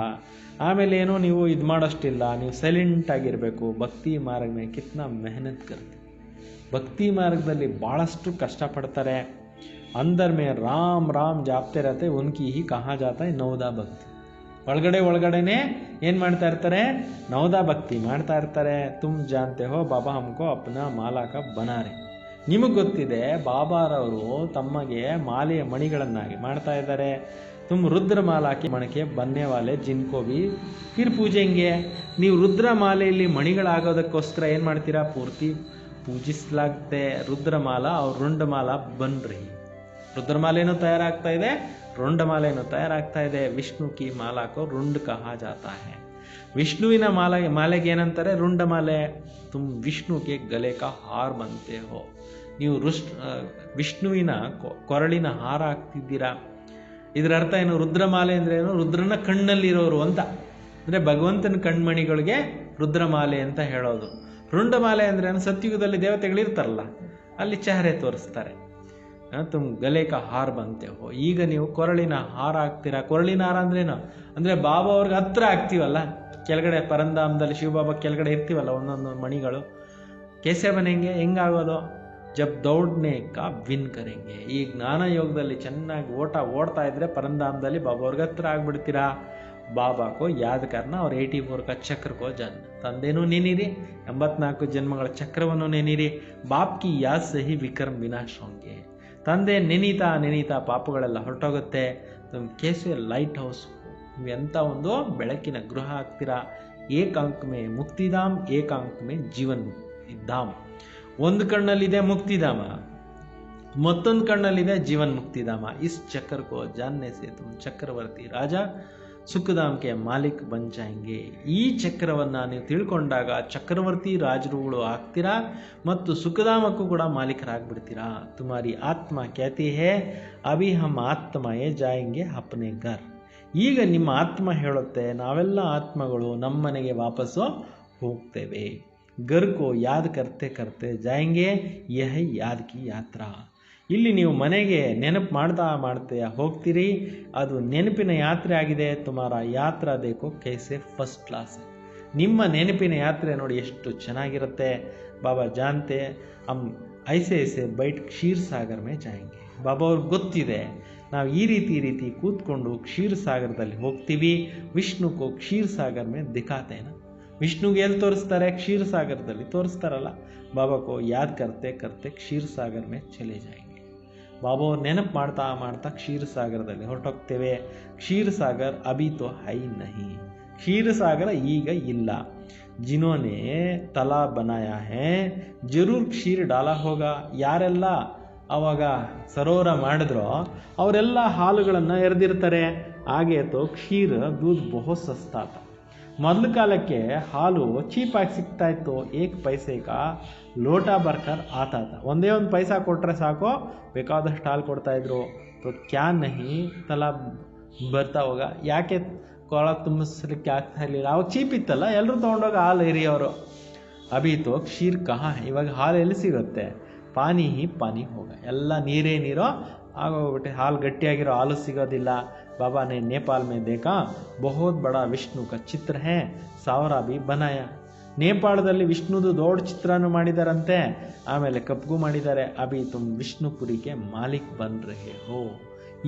ಆಮೇಲೆ ಏನೋ ನೀವು ಇದು ಮಾಡೋಷ್ಟಿಲ್ಲ. ನೀವು ಸೈಲೆಂಟ್ ಆಗಿರಬೇಕು. ಭಕ್ತಿ ಮಾರ್ಗ ಮೇ ಕಿತ್ನಾ ಮೆಹನತ್ ಕರ್ತೆ. ಭಕ್ತಿ ಮಾರ್ಗದಲ್ಲಿ ಭಾಳಷ್ಟು ಕಷ್ಟಪಡ್ತಾರೆ. ಅಂದರ್ ಮೇ ರಾಮ್ ರಾಮ್ ಜಾಪ್ತೆ रहते उनकी ही कहा जाता है नवदा ಭಕ್ತಿ. ಒಳಗಡೆನೇ ಏನು ಮಾಡ್ತಾ ಇರ್ತಾರೆ? ನವದಾ ಭಕ್ತಿ ಮಾಡ್ತಾ ಇರ್ತಾರೆ. ತುಮ್ ಜಾನ್ತೆ ಹೋ ಬಾಬಾ ಹಮ್ಕೋ ಅಪ್ನಾ ಮಾಲಾಕ ಬನಾರೆ. ನಿಮಗೆ ಗೊತ್ತಿದೆ ಬಾಬಾರವರು ತಮಗೆ ಮಾಲೆಯ ಮಣಿಗಳನ್ನಾಗಿ ಮಾಡ್ತಾ ಇದ್ದಾರೆ. ತುಮ್ ರುದ್ರ ಮಾಲಾಕಿ ಮಣಕೆ ಬನ್ನೆ ವಾಲೆ ಜಿನ್ಕೋ ಬಿ ಫಿರ್ ಪೂಜೆಂಗೆ. ನೀವು ರುದ್ರ ಮಾಲೆಯಲ್ಲಿ ಮಣಿಗಳಾಗೋದಕ್ಕೋಸ್ಕರ ಏನು ಮಾಡ್ತೀರಾ? ಪೂರ್ತಿ ಪೂಜಿಸಲಾಗುತ್ತೆ. ರುದ್ರಮಾಲ ಅವ್ರ ರುಂಡಮಾಲ ಬನ್ರಿ. ರುದ್ರಮಾಲೆನೂ ತಯಾರಾಗ್ತಾ ಇದೆ, ರುಂಡಮಾಲೆನೂ ತಯಾರಾಗ್ತಾ ಇದೆ. ವಿಷ್ಣು ಕಿ ಮಾಲಾಕೋ ರುಂಡ್ ಕಹಾ ಜಾತಾ ಹೈ. ವಿಷ್ಣುವಿನ ಮಾಲೆಗೆ ಏನಂತಾರೆ? ರುಂಡಮಾಲೆ. ತುಮ್ ವಿಷ್ಣುಗೆ ಗಲೆ ಕಾ ಹಾರ್ ಬಂತೆ ಹೋ. ನೀವು ವಿಷ್ಣುವಿನ ಕೊರಳಿನ ಹಾರ ಹಾಕ್ತಿದ್ದೀರಾ. ಇದರ ಅರ್ಥ ಏನು? ರುದ್ರಮಾಲೆ ಅಂದರೆ ಏನು? ರುದ್ರನ ಕಣ್ಣಲ್ಲಿರೋರು ಅಂತ. ಅಂದರೆ ಭಗವಂತನ ಕಣ್ಮಣಿಗಳಿಗೆ ರುದ್ರಮಾಲೆ ಅಂತ ಹೇಳೋದು. ರುಂಡಮಾಲೆ ಅಂದರೆ ಏನು? ಸತ್ಯುಗದಲ್ಲಿ ದೇವತೆಗಳಿರ್ತಾರಲ್ಲ, ಅಲ್ಲಿ ಚೆಹರೆ ತೋರಿಸ್ತಾರೆ. ತುಮ್ ಗಲೆ ಕಾ ಹಾರ್ ಬಂತೆ ಹೋ. ಈಗ ನೀವು ಕೊರಳಿನ ಹಾರ ಹಾಕ್ತೀರಾ. ಕೊರಳಿನ ಹಾರ ಅಂದ್ರೇನು? ಅಂದರೆ ಬಾಬಾ ಅವ್ರಿಗೆ ಹತ್ರ ಆಗ್ತೀವಲ್ಲ, ಕೆಳಗಡೆ ಪರಂಧಾಮದಲ್ಲಿ ಶಿವಬಾಬಾ ಕೆಳಗಡೆ ಇರ್ತೀವಲ್ಲ ಒಂದೊಂದು ಮಣಿಗಳು. ಕೇಸೆ ಬನೆಂಗೆ ಹೆಂಗಾಗೋದು? ಜಬ್ ದೌಡ್ನೆ ಕಾ ವಿನ್ ಕರೆಂಗೆ. ಈ ಜ್ಞಾನ ಯೋಗದಲ್ಲಿ ಚೆನ್ನಾಗಿ ಓಡ್ತಾ ಇದ್ರೆ ಪರಂಧಾಮದಲ್ಲಿ ಬಾಬಾ ಅವ್ರಿಗೆ ಹತ್ರ ಆಗ್ಬಿಡ್ತೀರಾ. ಬಾಬಾ ಕೋ ಯಾದ್ ಕರ್ನ ಅವ್ರ 84 का ಚಕ್ರ ಕೋ ಜನ್. ತಂದೆನೂ ನೆನೀರಿ, 84 ಜನ್ಮಗಳ ಚಕ್ರವನ್ನು ನೆನೀರಿ. ಬಾಪ್ ಕಿ ಯಾದ್ ಸಹಿ ವಿಕರ್ಮ ವಿನಾಶ ಹೋಂಗೆ. ತಂದೆ ನೆನೀತಾ ಪಾಪಗಳೆಲ್ಲ ಹೊರಟೋಗುತ್ತೆ. ಕೇಸೆ ಲೈಟ್ ಹೌಸ್. ಎಂಥ ಒಂದು ಬೆಳಕಿನ ಗೃಹ ಆಗ್ತೀರಾ. ಏಕಾಂಕ ಮೇ ಮುಕ್ತಿಧಾಮ್, ಏಕಾಂಕ ಮೇ ಜೀವನ್ ಧಾಮ್. ಒಂದು ಕಣ್ಣಲ್ಲಿದೆ ಮುಕ್ತಿಧಾಮ, ಮತ್ತೊಂದು ಕಣ್ಣಲ್ಲಿದೆ ಜೀವನ್ ಮುಕ್ತಿಧಾಮ. ಇಸ್ ಚಕ್ರ ಕೋ ಜಾನ್ನೆ ಸೇ ತುಮ್ ಚಕ್ರವರ್ತಿ ರಾಜ ಸುಖಧಾಮ್ ಕೆ ಮಾಲಿಕ್ ಬನ್ ಜಾಯೆಂಗೆ. ಈ ಚಕ್ರವನ್ನು ನೀವು ತಿಳ್ಕೊಂಡಾಗ ಚಕ್ರವರ್ತಿ ರಾಜರುಗಳು ಆಗ್ತೀರಾ ಮತ್ತು ಸುಖಧಾಮಕ್ಕೂ ಕೂಡ ಮಾಲೀಕರಾಗ್ಬಿಡ್ತೀರಾ. ತುಮಾರಿ ಆತ್ಮ कहती है ಅಭಿ ಹಮ್ ಆತ್ಮಯೇ ಜಾಯೆಂಗೆ ಅಪ್ನೆ ಘರ್. ಈಗ ನಿಮ್ಮ ಆತ್ಮ ಹೇಳುತ್ತೆ ನಾವೆಲ್ಲ ಆತ್ಮಗಳು ನಮ್ಮ ಮನೆಗೆ ವಾಪಸ್ಸು ಹೋಗ್ತೇವೆ. ಘರ್ ಕೋ ಯಾದ್ ಕರ್ತೆ ಕರ್ತೆ ಜಾಯೆಂಗೆ ಯಹ ಯಾದ್ ಕಿ ಯಾತ್ರಾ. ಇಲ್ಲಿ ನೀವು ಮನೆಗೆ ನೆನಪು ಮಾಡ್ತಾ ಹೋಗ್ತೀರಿ. ಅದು ನೆನಪಿನ ಯಾತ್ರೆ ಆಗಿದೆ. ತುಮಾರ ಯಾತ್ರಾ ದೇಖೋ ಕೈಸೆ ಫಸ್ಟ್ ಕ್ಲಾಸ್. ನಿಮ್ಮ ನೆನಪಿನ ಯಾತ್ರೆ ನೋಡಿ ಎಷ್ಟು ಚೆನ್ನಾಗಿರುತ್ತೆ. ಬಾಬಾ ಜಾನ್ತೆ ಹಮ್ ಐಸೆ ಐಸೆ ಬೈಟ್ ಕ್ಷೀರ್ ಸಾಗರ್ ಮೇ ಜಾಯೆಂಗೆ. ಬಾಬಾ ಅವ್ರಿಗೆ ಗೊತ್ತಿದೆ ನಾವು ಈ ರೀತಿ ಕೂತ್ಕೊಂಡು ಕ್ಷೀರ್ ಸಾಗರದಲ್ಲಿ ಹೋಗ್ತೀವಿ. ವಿಷ್ಣು ಕೋ ಕ್ಷೀರ್ ಸಾಗರ್ ಮೇ ದಿಖಾತೇನ. ವಿಷ್ಣುಗೆ ಎಲ್ಲಿ ತೋರಿಸ್ತಾರೆ? ಕ್ಷೀರ್ ಸಾಗರದಲ್ಲಿ ತೋರಿಸ್ತಾರಲ್ಲ. ಬಾಬಾ ಕೋ ಯಾದ್ ಕರ್ತೆ ಕರ್ತೆ ಕ್ಷೀರ್ ಸಾಗರ್ ಮೇ ಚಲೆ ಜಾಯೆಂಗೆ. ಬಾಬಾ ಅವ್ರು ನೆನಪು ಮಾಡ್ತಾ ಕ್ಷೀರ್ ಸಾಗರದಲ್ಲಿ ಹೊರಟೋಗ್ತೇವೆ. ಕ್ಷೀರ್ ಸಾಗರ್ ಅಭಿ ತೋ ಹೈ ನಹಿ. ಕ್ಷೀರ್ ಸಾಗರ ಈಗ ಇಲ್ಲ. ಜಿನೋನೆ ತಲಾ ಬನಾಯಾ ಹೇ ಜರೂರ್ ಕ್ಷೀರ್ ಡಾಲಾ ಹೋಗ. ಯಾರೆಲ್ಲ ಅವಾಗ ಸರೋವರ ಮಾಡಿದ್ರೋ ಅವರೆಲ್ಲ ಹಾಲುಗಳನ್ನು ಎರೆದಿರ್ತಾರೆ. ಹಾಗೆ ತೋ ಕ್ಷೀರ್ ದೂಧ್ ಬಹುತ್ ಸಸ್ತಾ ತಾ. ಮೊದಲ ಕಾಲಕ್ಕೆ ಹಾಲು ಚೀಪಾಗಿ ಸಿಗ್ತಾ ಇತ್ತು. 1 पैसे का ಲೋಟ ಬರ್ಕರ್ ಆತಾತ. ಒಂದೇ ಒಂದು ಪೈಸಾ ಕೊಟ್ಟರೆ ಸಾಕು ಬೇಕಾದಷ್ಟು ಹಾಲು ಕೊಡ್ತಾಯಿದ್ರು. तो क्या नहीं तालाब ಬರ್ತಾ ಹೋಗ. ಯಾಕೆ ಕೊಳ ತುಂಬಿಸ್ಲಿಕ್ಕೆ ಆಗ್ತಾ ಇರಲಿಲ್ಲ. ಅವಾಗ ಚೀಪ್ ಇತ್ತಲ್ಲ, ಎಲ್ಲರೂ ತೊಗೊಂಡೋಗಿ ಹಾಲು ಎರಿಯೋರು. ಅಭಿ ತೋ ಕ್ಷೀರ್ ಕಹಾ, ಇವಾಗ ಹಾಲು ಎಲ್ಲಿ ಸಿಗುತ್ತೆ? ಪಾನಿ ಹಿ ಪಾನಿ ಹೋಗ, ಎಲ್ಲ ನೀರೇ ನೀರೋ ಆಗೋಗ್ಬಿಟ್ಟೆ. ಹಾಲು ಗಟ್ಟಿಯಾಗಿರೋ ಹಾಲು ಸಿಗೋದಿಲ್ಲ. ಬಾಬಾ ನೆ ನೇಪಾಲ್ ಮೇ ದೇಖಾ ಬಹುತ್ ಬಡಾ ವಿಷ್ಣು ಕ ಚಿತ್ರ ಹೇ ಸಾವರಾ ಭಿ ಬನಾಯ. ನೇಪಾಳದಲ್ಲಿ ವಿಷ್ಣುದು ದೊಡ್ಡ ಚಿತ್ರನೂ ಮಾಡಿದಾರಂತೆ, ಆಮೇಲೆ ಕಪ್ಗೂ ಮಾಡಿದ್ದಾರೆ. ಅಭಿ ತುಮ್ ವಿಷ್ಣುಪುರಿಗೆ ಮಾಲಿಕ್ ಬನ್ ರಹೆ ಹೋ,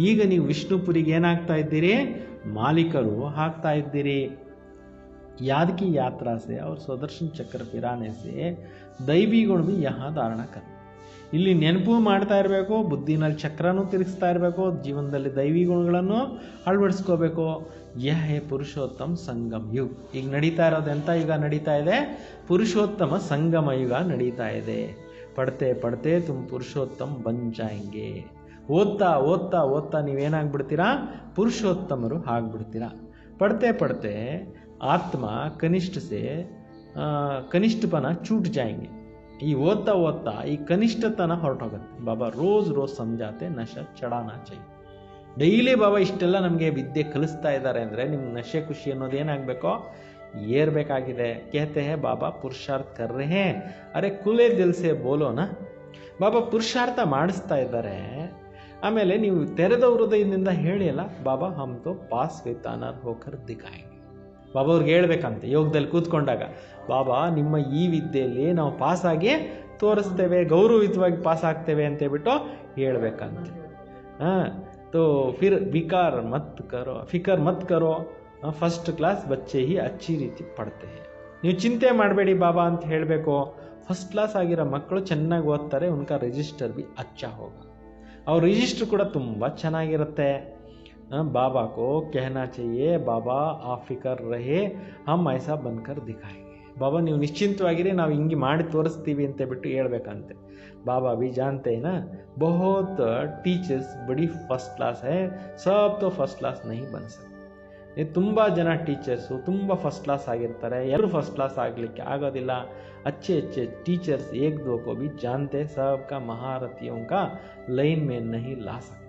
ಈಗ ನೀವು ವಿಷ್ಣುಪುರಿಗೆ ಏನಾಗ್ತಾ ಇದ್ದೀರಿ? ಮಾಲೀಕರು ಆಗ್ತಾ ಇದ್ದೀರಿ. याद की यात्रा से और सुदर्शन चक्र फिराने से दैवी गुण भी यहाँ धारण कर. ಇಲ್ಲಿ ನೆನಪು ಮಾಡ್ತಾ ಇರಬೇಕು, ಬುದ್ಧಿನಲ್ಲಿ ಚಕ್ರನೂ ತಿರುಗಿಸ್ತಾ ಇರಬೇಕು, ಜೀವನದಲ್ಲಿ ದೈವಿ ಗುಣಗಳನ್ನು ಅಳವಡಿಸ್ಕೋಬೇಕು. ಯಹ ಹೇ ಪುರುಷೋತ್ತಮ ಸಂಗಮ ಯುಗ. ಈಗ ನಡೀತಾ ಇರೋದು ಎಂಥ ಯುಗ ನಡೀತಾ ಇದೆ? ಪುರುಷೋತ್ತಮ ಸಂಗಮ ಯುಗ ನಡೀತಾ ಇದೆ. ಪಡ್ತೆ ಪಡ್ತೆ ತುಮ್ ಪುರುಷೋತ್ತಮ ಬನ್ ಜಾಯಂಗೆ. ಓದ್ತಾ ಓದ್ತಾ ಓದ್ತಾ ನೀವೇನಾಗ್ಬಿಡ್ತೀರಾ? ಪುರುಷೋತ್ತಮರು ಆಗ್ಬಿಡ್ತೀರಾ. ಪಡ್ತೆ ಪಡ್ತೆ ಆತ್ಮ ಕನಿಷ್ಠ ಸೆ ಕನಿಷ್ಠಪನ ಚೂಟ್ ಜಾಯಂಗೆ. ಈ ಓದ್ತಾ ಓದ್ತಾ ಈ ಕನಿಷ್ಠತನ ಹೊರಟೋಗುತ್ತೆ. ಬಾಬಾ ರೋಜ್ ಸಮಜಾತೆ ನಶೆ ಚಡಾನಾ ಚೈ. ಡೈಲಿ ಬಾಬಾ ಇಷ್ಟೆಲ್ಲ ನಮಗೆ ವಿದ್ಯೆ ಕಲಿಸ್ತಾ ಇದ್ದಾರೆ ಅಂದರೆ ನಿಮ್ಗೆ ನಶೆ ಖುಷಿ ಅನ್ನೋದು ಏನಾಗಬೇಕೋ ಏರ್ಬೇಕಾಗಿದೆ. ಕೇತೆ ಹೇ ಬಾಬಾ ಪುರುಷಾರ್ಥ ಕರ್ ರಹೆ ಹೇ, ಅರೆ ಕುಲೇ ದಿಲ್ ಸೆ ಬೋಲೋನ. ಬಾಬಾ ಪುರುಷಾರ್ಥ ಮಾಡಿಸ್ತಾ ಇದ್ದಾರೆ. ಆಮೇಲೆ ನೀವು ತೆರೆದ ಹೃದಯದಿಂದ ಹೇಳಿ ಅಲ್ಲ, ಬಾಬಾ ಹಮ್ ತೋ ಪಾಸ್ ವಿತಾನರ್ ಹೋಕರ್ ದಿಖಾಯಂಗೆ. ಬಾಬಾ ಅವ್ರಿಗೆ ಹೇಳ್ಬೇಕಂತೆ ಯೋಗದಲ್ಲಿ ಕೂತ್ಕೊಂಡಾಗ, ಬಾಬಾ ನಿಮ್ಮ ಈ ವಿದ್ಯೆಯಲ್ಲಿ ನಾವು ಪಾಸಾಗಿ ತೋರಿಸ್ತೇವೆ, ಗೌರವಯುತವಾಗಿ ಪಾಸ್ ಆಗ್ತೇವೆ ಅಂತೇಳ್ಬಿಟ್ಟು ಹೇಳ್ಬೇಕಂತೆ. ತೋ ಫಿರ್ ಫಿಕರ್ ಮತ್ ಕರೋ ಫಸ್ಟ್ ಕ್ಲಾಸ್ ಬಚ್ಚೆ ಹಿ ಅಚ್ಚಿ ರೀತಿ ಪಡ್ತೆ. ನೀವು ಚಿಂತೆ ಮಾಡಬೇಡಿ ಬಾಬಾ ಅಂತ ಹೇಳಬೇಕು. ಫಸ್ಟ್ ಕ್ಲಾಸ್ ಆಗಿರೋ ಮಕ್ಕಳು ಚೆನ್ನಾಗಿ ಓದ್ತಾರೆ, ಉನ್ಕ ರಿಜಿಸ್ಟರ್ ಬಿ ಅಚ್ಚಾ ಹೋಗ. ಅವ್ರ ರಿಜಿಸ್ಟರ್ ಕೂಡ ತುಂಬ ಚೆನ್ನಾಗಿರುತ್ತೆ. बाबा को कहना चाहिए बाबा आप फिकर रहे हम ऐसा बनकर दिखाएंगे. ಬಾಬಾ ನೀವು ನಿಶ್ಚಿಂತವಾಗಿರಿ, ನಾವು ಹಿಂಗೆ ಮಾಡಿ ತೋರಿಸ್ತೀವಿ ಅಂತ ಬಿಟ್ಟು ಹೇಳ್ಬೇಕಂತೆ. ಬಾಬಾ भी जानते हैं ना बहुत टीचर्स बड़ी फर्स्ट क्लास है, सब तो फर्स्ट क्लास नहीं बन सकते. ತುಂಬ ಜನ ಟೀಚರ್ಸು ತುಂಬ ಫಸ್ಟ್ ಕ್ಲಾಸ್ ಆಗಿರ್ತಾರೆ, ಎಲ್ಲರೂ ಫಸ್ಟ್ ಕ್ಲಾಸ್ ಆಗಲಿಕ್ಕೆ ಆಗೋದಿಲ್ಲ. अच्छे अच्छे टीचर्स एक दो को भी जानते, सबका महारथियों का लाइन में नहीं ला सकते.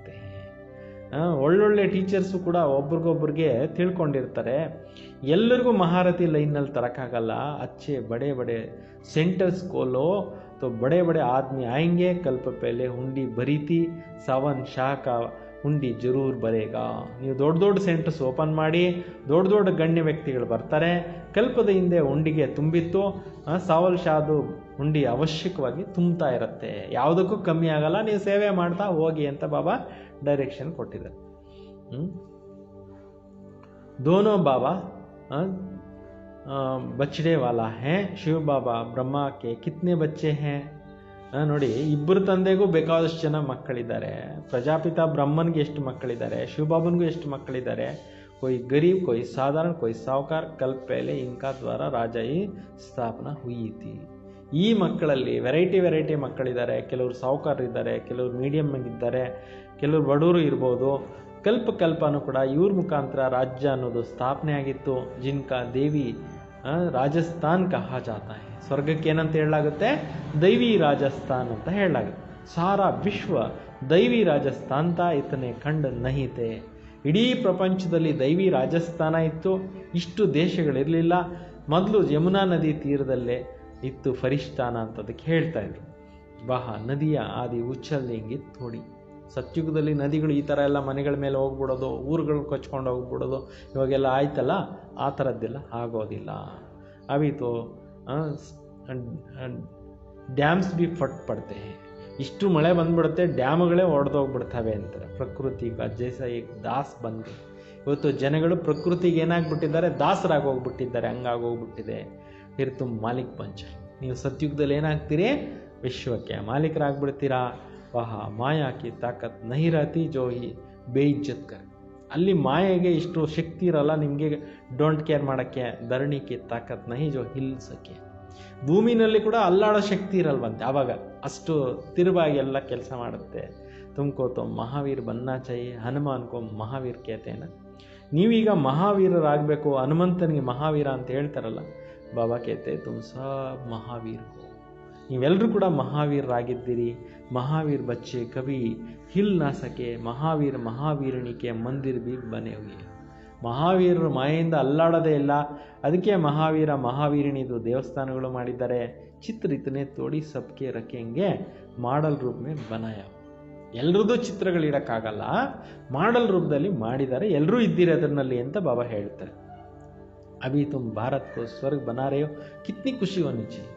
ಒಳ್ಳೊಳ್ಳೆ ಟೀಚರ್ಸು ಕೂಡ ಒಬ್ರಿಗೊಬ್ರಿಗೆ ತಿಳ್ಕೊಂಡಿರ್ತಾರೆ, ಎಲ್ಲರಿಗೂ ಮಹಾರಥಿ ಲೈನ್ನಲ್ಲಿ ತರೋಕ್ಕಾಗಲ್ಲ. अच्छे बड़े बड़े सेंटर्स खोलो तो बड़े बड़े आदमी आएंगे. कल्प पहले हुंडी भरी थी, सावन शाह का ಹುಂಡಿ ಜರೂರ್ ಬರೇಗಾ. ನೀವು ದೊಡ್ಡ ದೊಡ್ಡ ಸೆಂಟರ್ಸ್ ಓಪನ್ ಮಾಡಿ ದೊಡ್ಡ ದೊಡ್ಡ ಗಣ್ಯ ವ್ಯಕ್ತಿಗಳು ಬರ್ತಾರೆ. ಕಲ್ಪದ ಹಿಂದೆ ಹುಂಡಿಗೆ ತುಂಬಿತ್ತು, ಸಾವಲ್ ಶಾದು ಹುಂಡಿ ಅವಶ್ಯಕವಾಗಿ ತುಂಬ್ತಾ ಇರುತ್ತೆ, ಯಾವುದಕ್ಕೂ ಕಮ್ಮಿ ಆಗಲ್ಲ, ನೀವು ಸೇವೆ ಮಾಡ್ತಾ ಹೋಗಿ ಅಂತ ಬಾಬಾ ಡೈರೆಕ್ಷನ್ ಕೊಟ್ಟಿದ್ದಾರೆ. दोनों बाबा बछड़े वाला है. शिव बाबा ब्रह्मा के कितने बच्चे हैं? ನೋಡಿ, ಇಬ್ಬರು ತಂದೆಗೂ ಬೇಕಾದಷ್ಟು ಜನ ಮಕ್ಕಳಿದ್ದಾರೆ. ಪ್ರಜಾಪಿತ ಬ್ರಹ್ಮನ್ಗೆ ಎಷ್ಟು ಮಕ್ಕಳಿದ್ದಾರೆ, ಶಿವಬಾಬನ್ಗೂ ಎಷ್ಟು ಮಕ್ಕಳಿದ್ದಾರೆ. कोई गरीब, कोई साधारण, कोई साहूकार. कल्प पहले इनका द्वारा राजाई ಸ್ಥಾಪನಾ हुई थी. ಈ ಮಕ್ಕಳಲ್ಲಿ ವೆರೈಟಿ ಮಕ್ಕಳಿದ್ದಾರೆ. ಕೆಲವರು ಸಾಹುಕಾರರಿದ್ದಾರೆ, ಕೆಲವರು ಮೀಡಿಯಮ್ ಇದ್ದಾರೆ, ಕೆಲವರು ಬಡವರು ಇರ್ಬೋದು. ಕಲ್ಪನೂ ಕೂಡ ಇವ್ರ ಮುಖಾಂತರ ರಾಜ್ಯ ಅನ್ನೋದು ಸ್ಥಾಪನೆ ಆಗಿತ್ತು. ಜಿನ್ಕಾ ದೇವಿ ರಾಜಸ್ಥಾನ್ ಕಹಾ ಜಾತಾ ಹೈ. ಸ್ವರ್ಗಕ್ಕೆ ಏನಂತ ಹೇಳಲಾಗುತ್ತೆ? ದೈವಿ ರಾಜಸ್ಥಾನ್ ಅಂತ ಹೇಳಲಾಗುತ್ತೆ. ಸಾರಾ ವಿಶ್ವ ದೈವಿ ರಾಜಸ್ಥಾನ್ ತಾ ಇತನೆ ಖಂಡ ನಹಿತೆ. ಇಡೀ ಪ್ರಪಂಚದಲ್ಲಿ ದೈವಿ ರಾಜಸ್ಥಾನ ಇತ್ತು, ಇಷ್ಟು ದೇಶಗಳಿರಲಿಲ್ಲ. ಮೊದಲು ಯಮುನಾ ನದಿ ತೀರದಲ್ಲೇ ಇತ್ತು ಫರಿಷ್ಠಾನ ಅಂತ ಅದಕ್ಕೆ ಹೇಳ್ತಾ ಇದ್ರು. ವಾಹ ನದಿಯ ಆದಿ ಉಚ್ಚಲ್ಲೆಂಗಿ ಥೋಡಿ. ಸತ್ಯುಗದಲ್ಲಿ ನದಿಗಳು ಈ ಥರ ಎಲ್ಲ ಮನೆಗಳ ಮೇಲೆ ಹೋಗ್ಬಿಡೋದು, ಊರುಗಳು ಕೊಚ್ಕೊಂಡು ಹೋಗ್ಬಿಡೋದು, ಇವಾಗೆಲ್ಲ ಆಯ್ತಲ್ಲ, ಆ ಥರದ್ದೆಲ್ಲ ಆಗೋದಿಲ್ಲ. ಅವಿತು ಡ್ಯಾಮ್ಸ್ ಬಿ ಫಟ್ ಪಡ್ತೆ. ಇಷ್ಟು ಮಳೆ ಬಂದ್ಬಿಡುತ್ತೆ, ಡ್ಯಾಮ್ಗಳೇ ಒಡೆದೋಗ್ಬಿಡ್ತವೆ ಅಂತಾರೆ. ಪ್ರಕೃತಿ ಜೈಸ ಈಗ ದಾಸ್ ಬಂದು ಇವತ್ತು ಜನಗಳು ಪ್ರಕೃತಿಗೆ ಏನಾಗ್ಬಿಟ್ಟಿದ್ದಾರೆ? ದಾಸರಾಗಿ ಹೋಗ್ಬಿಟ್ಟಿದ್ದಾರೆ, ಹಂಗಾಗೋಗ್ಬಿಟ್ಟಿದೆ. ಇರ್ತು ಮಾಲಿಕ್ ಪಂಚ. ನೀವು ಸತ್ಯುಗದಲ್ಲಿ ಏನಾಗ್ತೀರಿ? ವಿಶ್ವಕ್ಕೆ ಮಾಲೀಕರಾಗ್ಬಿಡ್ತೀರಾ. ವಹ ಮಾಯಾ ಕಿ ತಾಕತ್ ನಹಿ ರಹತಿ ಜೋ ಹಿ ಬೇಇಜ್ಜತ್ ಕರ್. ಅಲ್ಲಿ ಮಾಯೆಗೆ ಇಷ್ಟು ಶಕ್ತಿ ಇರಲ್ಲ ನಿಮಗೆ ಡೋಂಟ್ ಕೇರ್ ಮಾಡೋಕ್ಕೆ. ಧರಣಿ ಕಿ ತಾಕತ್ ನಹಿ ಜೋ ಹಿಲ್ ಸಕೆ. ಭೂಮಿನಲ್ಲಿ ಕೂಡ ಅಲ್ಲಾಡೋ ಶಕ್ತಿ ಇರಲ್ವಂತೆ, ಆವಾಗ ಅಷ್ಟು ತಿರುವಾಗಿ ಎಲ್ಲ ಕೆಲಸ ಮಾಡುತ್ತೆ. ತುಮಕೋ ತೋ ಮಹಾವೀರ್ ಬನ್ನಾ ಚಾಹಿಯೆ, ಹನುಮಾನ್ ಕೋ ಮಹಾವೀರ್ ಕೇತೇನ. ನೀವೀಗ ಮಹಾವೀರರಾಗಬೇಕು, ಹನುಮಂತನಿಗೆ ಮಹಾವೀರ ಅಂತ ಹೇಳ್ತಾರಲ್ಲ. ಬಾಬಾ ಕೇತೆ ತುಮ್ ಸಬ್ ಮಹಾವೀರ್ ಕೋ. ನೀವೆಲ್ಲರೂ ಕೂಡ ಮಹಾವೀರರಾಗಿದ್ದೀರಿ. ಮಹಾವೀರ್ ಬಚ್ಚೆ ಕವಿ ಹಿಲ್ ನಾ ಸಕೆ, ಮಹಾವೀರ್ ಮಹಾವೀರಣಿ ಕೆ ಮಂದಿರ್ ಬಿ ಬನೆ ಹುಯೆ. ಮಹಾವೀರರು ಮಾಯೆಯಿಂದ ಅಲ್ಲಾಡೋದೇ ಇಲ್ಲ. ಅದಕ್ಕೆ ಮಹಾವೀರ ಮಹಾವೀರಿಣಿದು ದೇವಸ್ಥಾನಗಳು ಮಾಡಿದ್ದಾರೆ. ಚಿತ್ರ ಇತನೆ ತೋಡಿ ಸಬ್ಕೆ ರखेंगे ಮಾಡಲ್ ರೂಪ ಮೇ ಬನಾಯ. ಎಲ್ರದ್ದು ಚಿತ್ರಗಳಿಡಕ್ಕಾಗಲ್ಲ, ಮಾಡಲ್ ರೂಪದಲ್ಲಿ ಮಾಡಿದ್ದಾರೆ, ಎಲ್ಲರೂ ಇದ್ದೀರಿ ಅದರಲ್ಲಿ ಅಂತ ಬಾಬಾ ಹೇಳ್ತಾರೆ. ಅಭಿ ತುಮ್ ಭಾರತ್ ಕೋ ಸ್ವರ್ಗ ಬನಾ ರಹೆ ಹೋ, ಕಿತ್ನಿ ಖುಷಿ ಹೋನಿ ಚಾಹಿಯೆ.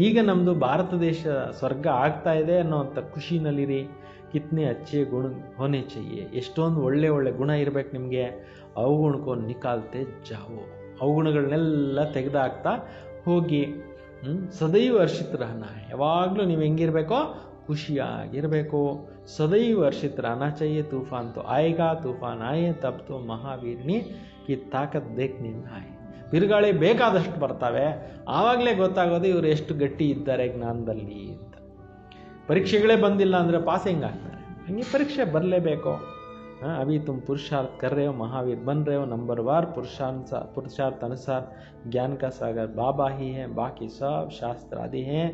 ಈಗ ನಮ್ಮದು ಭಾರತ ದೇಶ ಸ್ವರ್ಗ ಆಗ್ತಾ ಇದೆ ಅನ್ನೋಂಥ ಖುಷಿನಲ್ಲಿರಿ. ಕಿತ್ನೆ ಅಚ್ಚೆ ಗುಣ ಹೋನೆ ಚಾಹಿಯೆ, ಎಷ್ಟೊಂದು ಒಳ್ಳೆ ಒಳ್ಳೆ ಗುಣ ಇರಬೇಕು ನಿಮಗೆ. ಅವಗುಣಕೋ ನಿಕಾಲ್ತೆ ಜಾವೋ, ಅವಗುಣಗಳನ್ನೆಲ್ಲ ತೆಗೆದಾಕ್ತಾ ಹೋಗಿ. ಸದೈವ ಹರ್ಷಿತ್ ರಹನ, ಯಾವಾಗಲೂ ನೀವು ಹೆಂಗಿರಬೇಕೋ ಖುಷಿಯಾಗಿರಬೇಕು. ಸದೈವ ಹರ್ಷಿತ್ ರಹನ ಚಾಹಿಯೆ. ತೂಫಾನ್ ತೋ ಆಯೇಗಾ, ತೂಫಾನ್ ಆಯೆ ತಬ್ ತೋ ಮಹಾವೀರ್ನಿ ಕಿ ತಾಕತ್ ದೇಖ್ನೆ ಮೇ ಆಯೆ. ಬಿರುಗಾಳಿ ಬೇಕಾದಷ್ಟು ಬರ್ತಾವೆ, ಆವಾಗಲೇ ಗೊತ್ತಾಗೋದು ಇವರು ಎಷ್ಟು ಗಟ್ಟಿ ಇದ್ದಾರೆ ಜ್ಞಾನದಲ್ಲಿ ಅಂತ. ಪರೀಕ್ಷೆಗಳೇ ಬಂದಿಲ್ಲ ಅಂದರೆ ಪಾಸ್ ಹೆಂಗಾಗ್ತಾರೆ? ಹಂಗೆ ಪರೀಕ್ಷೆ ಬರಲೇಬೇಕು. अभी तुम पुरुषार्थ कर रहे हो, महावीर बन रहे हो. नंबर वार पुरुषार्थ अनुसार ज्ञान का सागर बाबा ही है. बाकी सब शास्त्र आदि हैं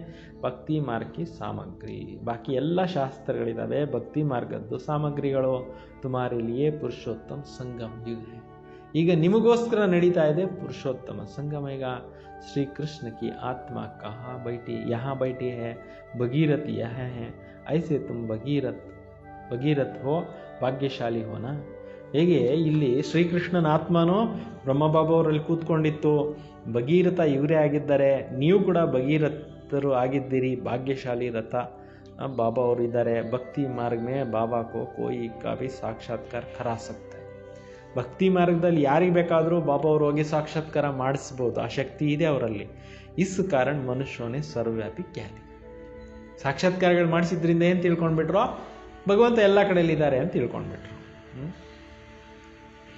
ಭಕ್ತಿ ಮಾರ್ಗಿ ಸಾಮಗ್ರಿ. ಬಾಕಿ ಎಲ್ಲ ಶಾಸ್ತ್ರಗಳಿದ್ದಾವೆ, ಭಕ್ತಿ ಮಾರ್ಗದ್ದು ಸಾಮಗ್ರಿಗಳು. ತುಮಾರಿ ಲಿಯೇ ಪುರುಷೋತ್ತಮ ಸಂಗಮ ಯುಗ है. ಈಗ ನಿಮಗೋಸ್ಕರ ನಡೀತಾ ಇದೆ ಪುರುಷೋತ್ತಮ ಸಂಗಮ. ಈಗ ಶ್ರೀ ಕೃಷ್ಣ की आत्मा कहाँ बैठी, यहाँ बैठी है. भगीरथ यह है. ऐसे तुम ಭಗೀರಥ್ ಹೋ, ಭಾಗ್ಯಶಾಲಿ ಹೋನ. ಹೇಗೆ ಇಲ್ಲಿ ಶ್ರೀಕೃಷ್ಣನ ಆತ್ಮನೋ ಬ್ರಹ್ಮಬಾಬಾ ಅವರಲ್ಲಿ ಕೂತ್ಕೊಂಡಿತ್ತು, ಭಗೀರಥ ಇವರೇ ಆಗಿದ್ದಾರೆ. ನೀವು ಕೂಡ ಭಗೀರಥರು ಆಗಿದ್ದೀರಿ, ಭಾಗ್ಯಶಾಲಿ ರಥ ಬಾಬಾ ಅವರು ಇದ್ದಾರೆ. ಭಕ್ತಿ ಮಾರ್ಗ ಮೇ ಬಾಬಾ ಕೋ ಕೋಯಿ ಕಾ ಭಿ ಸಾಕ್ಷಾತ್ಕಾರ ಕರಾ ಸಕ್ತಾ ಹೈ. ಭಕ್ತಿ ಮಾರ್ಗದಲ್ಲಿ ಯಾರಿಗೆ ಬೇಕಾದರೂ ಬಾಬಾ ಅವರು ಹೋಗಿ ಸಾಕ್ಷಾತ್ಕಾರ ಮಾಡಿಸ್ಬೋದು, ಆ ಶಕ್ತಿ ಇದೆ ಅವರಲ್ಲಿ. ಇಸ್ ಕಾರಣ ಮನುಷ್ಯನೇ ಸರ್ವವ್ಯಾಪಿ ಖ್ಯಾತಿ. ಸಾಕ್ಷಾತ್ಕಾರಗಳು ಮಾಡಿಸಿದ್ರಿಂದ ಏನು ತಿಳ್ಕೊಂಡ್ಬಿಟ್ರೋ, ಭಗವಂತ ಎಲ್ಲ ಕಡೆಯಲ್ಲಿ ಇದ್ದಾರೆ ಅಂತ ತಿಳ್ಕೊಂಡ್ಬಿಟ್ರು.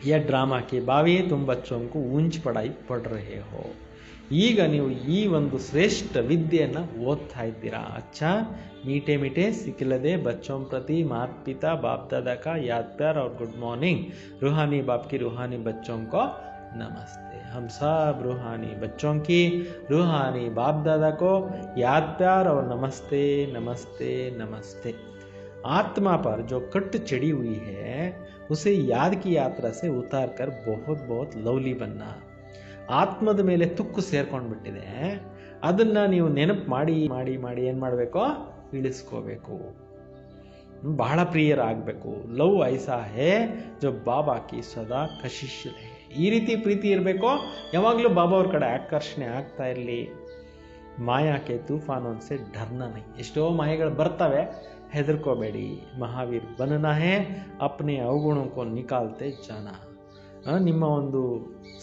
ಯ ಡ್ರಾಮಾ ಕೆ ಬಾವಿ ತುಮ್ ಬಚ್ಚೋಂಕು ಊಂಚ್ ಪಡಾಯಿ ಪಡ್ ರಹೆ ಹೋ. ಈಗ ನೀವು ಈ ಒಂದು ಶ್ರೇಷ್ಠ ವಿದ್ಯೆಯನ್ನು ಓದ್ತಾ ಇದ್ದೀರಾ. ಅಚ್ಚಾ ಮೀಟೆ ಮೀಟೆ ಸಿಕ್ಕಿಲ್ಲದೆ ಬಚ್ಚೋಂ ಪ್ರತಿ ಮಾತ್ ಪಿತಾ ಬಾಪ್ ದಾದಾ ಕಾ ಯಾದ್ ಪ್ಯಾರ್ और गुड मॉर्निंग. रूहानी बाप की रूहानी बच्चों को नमस्ते. हम सब रूहानी बच्चों की रूहानी बाप दादा को याद प्यार और नमस्ते नमस्ते नमस्ते. आत्मा पर जो कट चढ़ी हुई है उसे याद की यात्रा से उतार कर बहुत बहुत ಲವ್ಲಿ बनना. ಆತ್ಮದ ಮೇಲೆ ತುಕ್ಕು ಸೇರ್ಕೊಂಡ್ಬಿಟ್ಟಿದೆ, ಅದನ್ನು ನೀವು ನೆನಪು ಮಾಡಿ ಮಾಡಿ ಮಾಡಿ ಏನು ಮಾಡಬೇಕು, ಇಳಿಸ್ಕೋಬೇಕು, ಬಹಳ ಪ್ರಿಯರಾಗಬೇಕು. ಲವ್ ಐಸಾ ಹೇ ಜೋ ಬಾಬಾ ಕಿ ಸದಾ ಕಶಿಶ್ ರಹೆ. ಈ ರೀತಿ ಪ್ರೀತಿ ಇರಬೇಕು, ಯಾವಾಗಲೂ ಬಾಬಾ ಅವ್ರ ಕಡೆ ಆಕರ್ಷಣೆ ಆಗ್ತಾ ಇರಲಿ. ಮಾಯಾಕೆ ತೂಫಾನೋನ್ಸೆ ಡರ್ನಾ ನೈ. ಎಷ್ಟೋ ಮಾಯೆಗಳು ಬರ್ತವೆ, ಹೆದರ್ಕೋಬೇಡಿ. ಮಹಾವೀರ್ ಬನನಾ ಹೇ, ಅಪ್ನೆ ಅವಗುಣಕ್ಕೋ ನಿಕಾಲ್ತೆ ಜಾನ. ನಿಮ್ಮ ಒಂದು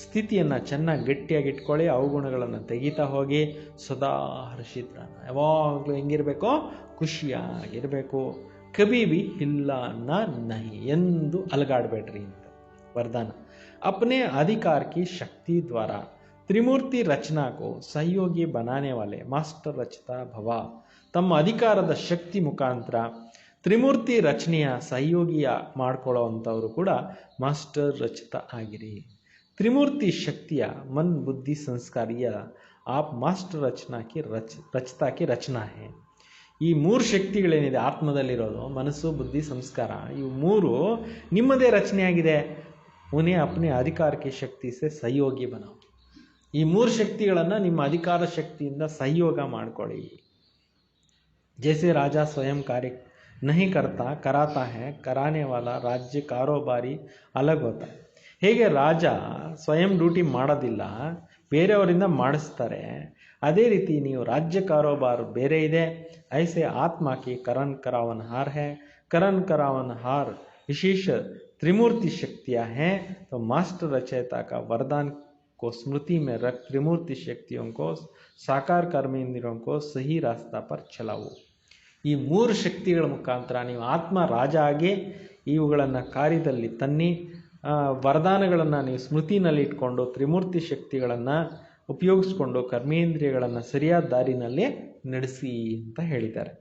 ಸ್ಥಿತಿಯನ್ನು ಚೆನ್ನಾಗಿ ಗಟ್ಟಿಯಾಗಿ ಇಟ್ಕೊಳ್ಳಿ, ಅವಗುಣಗಳನ್ನು ತೆಗಿತಾ ಹೋಗಿ. ಸದಾ ಹರ್ಷಿತ, ಯಾವಾಗಲೂ ಹೆಂಗಿರಬೇಕು, ಖುಷಿಯಾಗಿರಬೇಕು. ಕಬಿ ಬಿ ಇಲ್ಲ ನಹಿ, ಎಂದು ಅಲಗಾಡಬೇಡ್ರಿ ಅಂತ ವರದಾನ. अपने अधिकार की शक्ति द्वारा त्रिमूर्ति रचना को सहयोगी बनाने वाले मास्टर रचता भव. ತಮ್ಮ ಅಧಿಕಾರದ ಶಕ್ತಿ ಮುಖಾಂತರ ತ್ರಿಮೂರ್ತಿ ರಚನೆಯ ಸಹಯೋಗಿಯ ಮಾಡ್ಕೊಳ್ಳೋ ಅಂಥವರು ಕೂಡ ಮಾಸ್ಟರ್ ರಚಿತ ಆಗಿರಿ. ತ್ರಿಮೂರ್ತಿ ಶಕ್ತಿಯ ಮನ್ ಬುದ್ಧಿ ಸಂಸ್ಕಾರಿಯ ಆಪ್ ಮಾಸ್ಟರ್ ರಚತಾ ಕಿ ರಚನಾ ಹೇ. ಈ ಮೂರು ಶಕ್ತಿಗಳೇನಿದೆ ಆತ್ಮದಲ್ಲಿರೋದು, ಮನಸ್ಸು ಬುದ್ಧಿ ಸಂಸ್ಕಾರ, ಇವು ಮೂರು ನಿಮ್ಮದೇ ರಚನೆಯಾಗಿದೆ. ಉನ್ಹೇ ಅಪ್ನೆ ಅಧಿಕಾರ ಕಿ ಶಕ್ತಿ ಸೆ ಸಹಯೋಗಿ ಬನಾओ. ಈ ಮೂರು ಶಕ್ತಿಗಳನ್ನು ನಿಮ್ಮ ಅಧಿಕಾರ ಶಕ್ತಿಯಿಂದ ಸಹಯೋಗ ಮಾಡ್ಕೊಳ್ಳಿ. जैसे राजा स्वयं कार्य नहीं करता कराता है, कराने वाला राज्य कारोबारी अलग होता है. ಹೇಗೆ ರಾಜ ಸ್ವಯಂ ಡ್ಯೂಟಿ ಮಾಡೋದಿಲ್ಲ, ಬೇರೆಯವರಿಂದ ಮಾಡಿಸ್ತಾರೆ, ಅದೇ ರೀತಿ ನೀವು ರಾಜ್ಯ ಕಾರೋಬಾರು ಬೇರೆ ಇದೆ. ಐಸೆ ಆತ್ಮ ಕಿ ಕರಣ್ करावनहार है. करण करावनहार विशेष त्रिमूर्ति शक्तियाँ हैं. तो मास्टर रचयिता का वरदान को स्मृति में रख त्रिमूर्ति शक्तियों को साकार कर्मेंद्रियों को सही रास्ता पर चलाओ. ಈ ಮೂರು ಶಕ್ತಿಗಳ ಮುಖಾಂತರ ನೀವು ಆತ್ಮ ರಾಜ ಆಗಿ ಇವುಗಳನ್ನು ಕಾರ್ಯದಲ್ಲಿ ತನ್ನಿ. ವರದಾನಗಳನ್ನು ನೀವು ಸ್ಮೃತಿನಲ್ಲಿ ಇಟ್ಕೊಂಡು ತ್ರಿಮೂರ್ತಿ ಶಕ್ತಿಗಳನ್ನು ಉಪಯೋಗಿಸ್ಕೊಂಡು ಕರ್ಮೇಂದ್ರಿಯಗಳನ್ನು ಸರಿಯಾದ ದಾರಿನಲ್ಲಿ ನಡೆಸಿ ಅಂತ ಹೇಳಿದ್ದಾರೆ.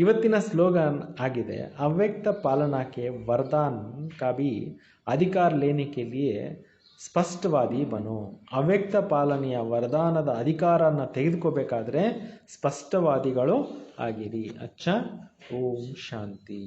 ಇವತ್ತಿನ ಸ್ಲೋಗನ್ ಆಗಿದೆ, ಅವ್ಯಕ್ತ ಪಾಲನಾಕ್ಕೆ ವರದಾನ್ ಕಾ ಭಿ ಅಧಿಕಾರ ಲೇನೆ ಕೆ ಲಿಯೆ ಸ್ಪಷ್ಟವಾದಿ ಬನು. ಅವ್ಯಕ್ತ ಪಾಲನೆಯ ವರದಾನದ ಅಧಿಕಾರನ ತೆಗೆದುಕೋಬೇಕಾದ್ರೆ ಸ್ಪಷ್ಟವಾದಿಗಳು ಆಗಿರಿ. ಅಚ್ಚಾ, ಓಂ ಶಾಂತಿ.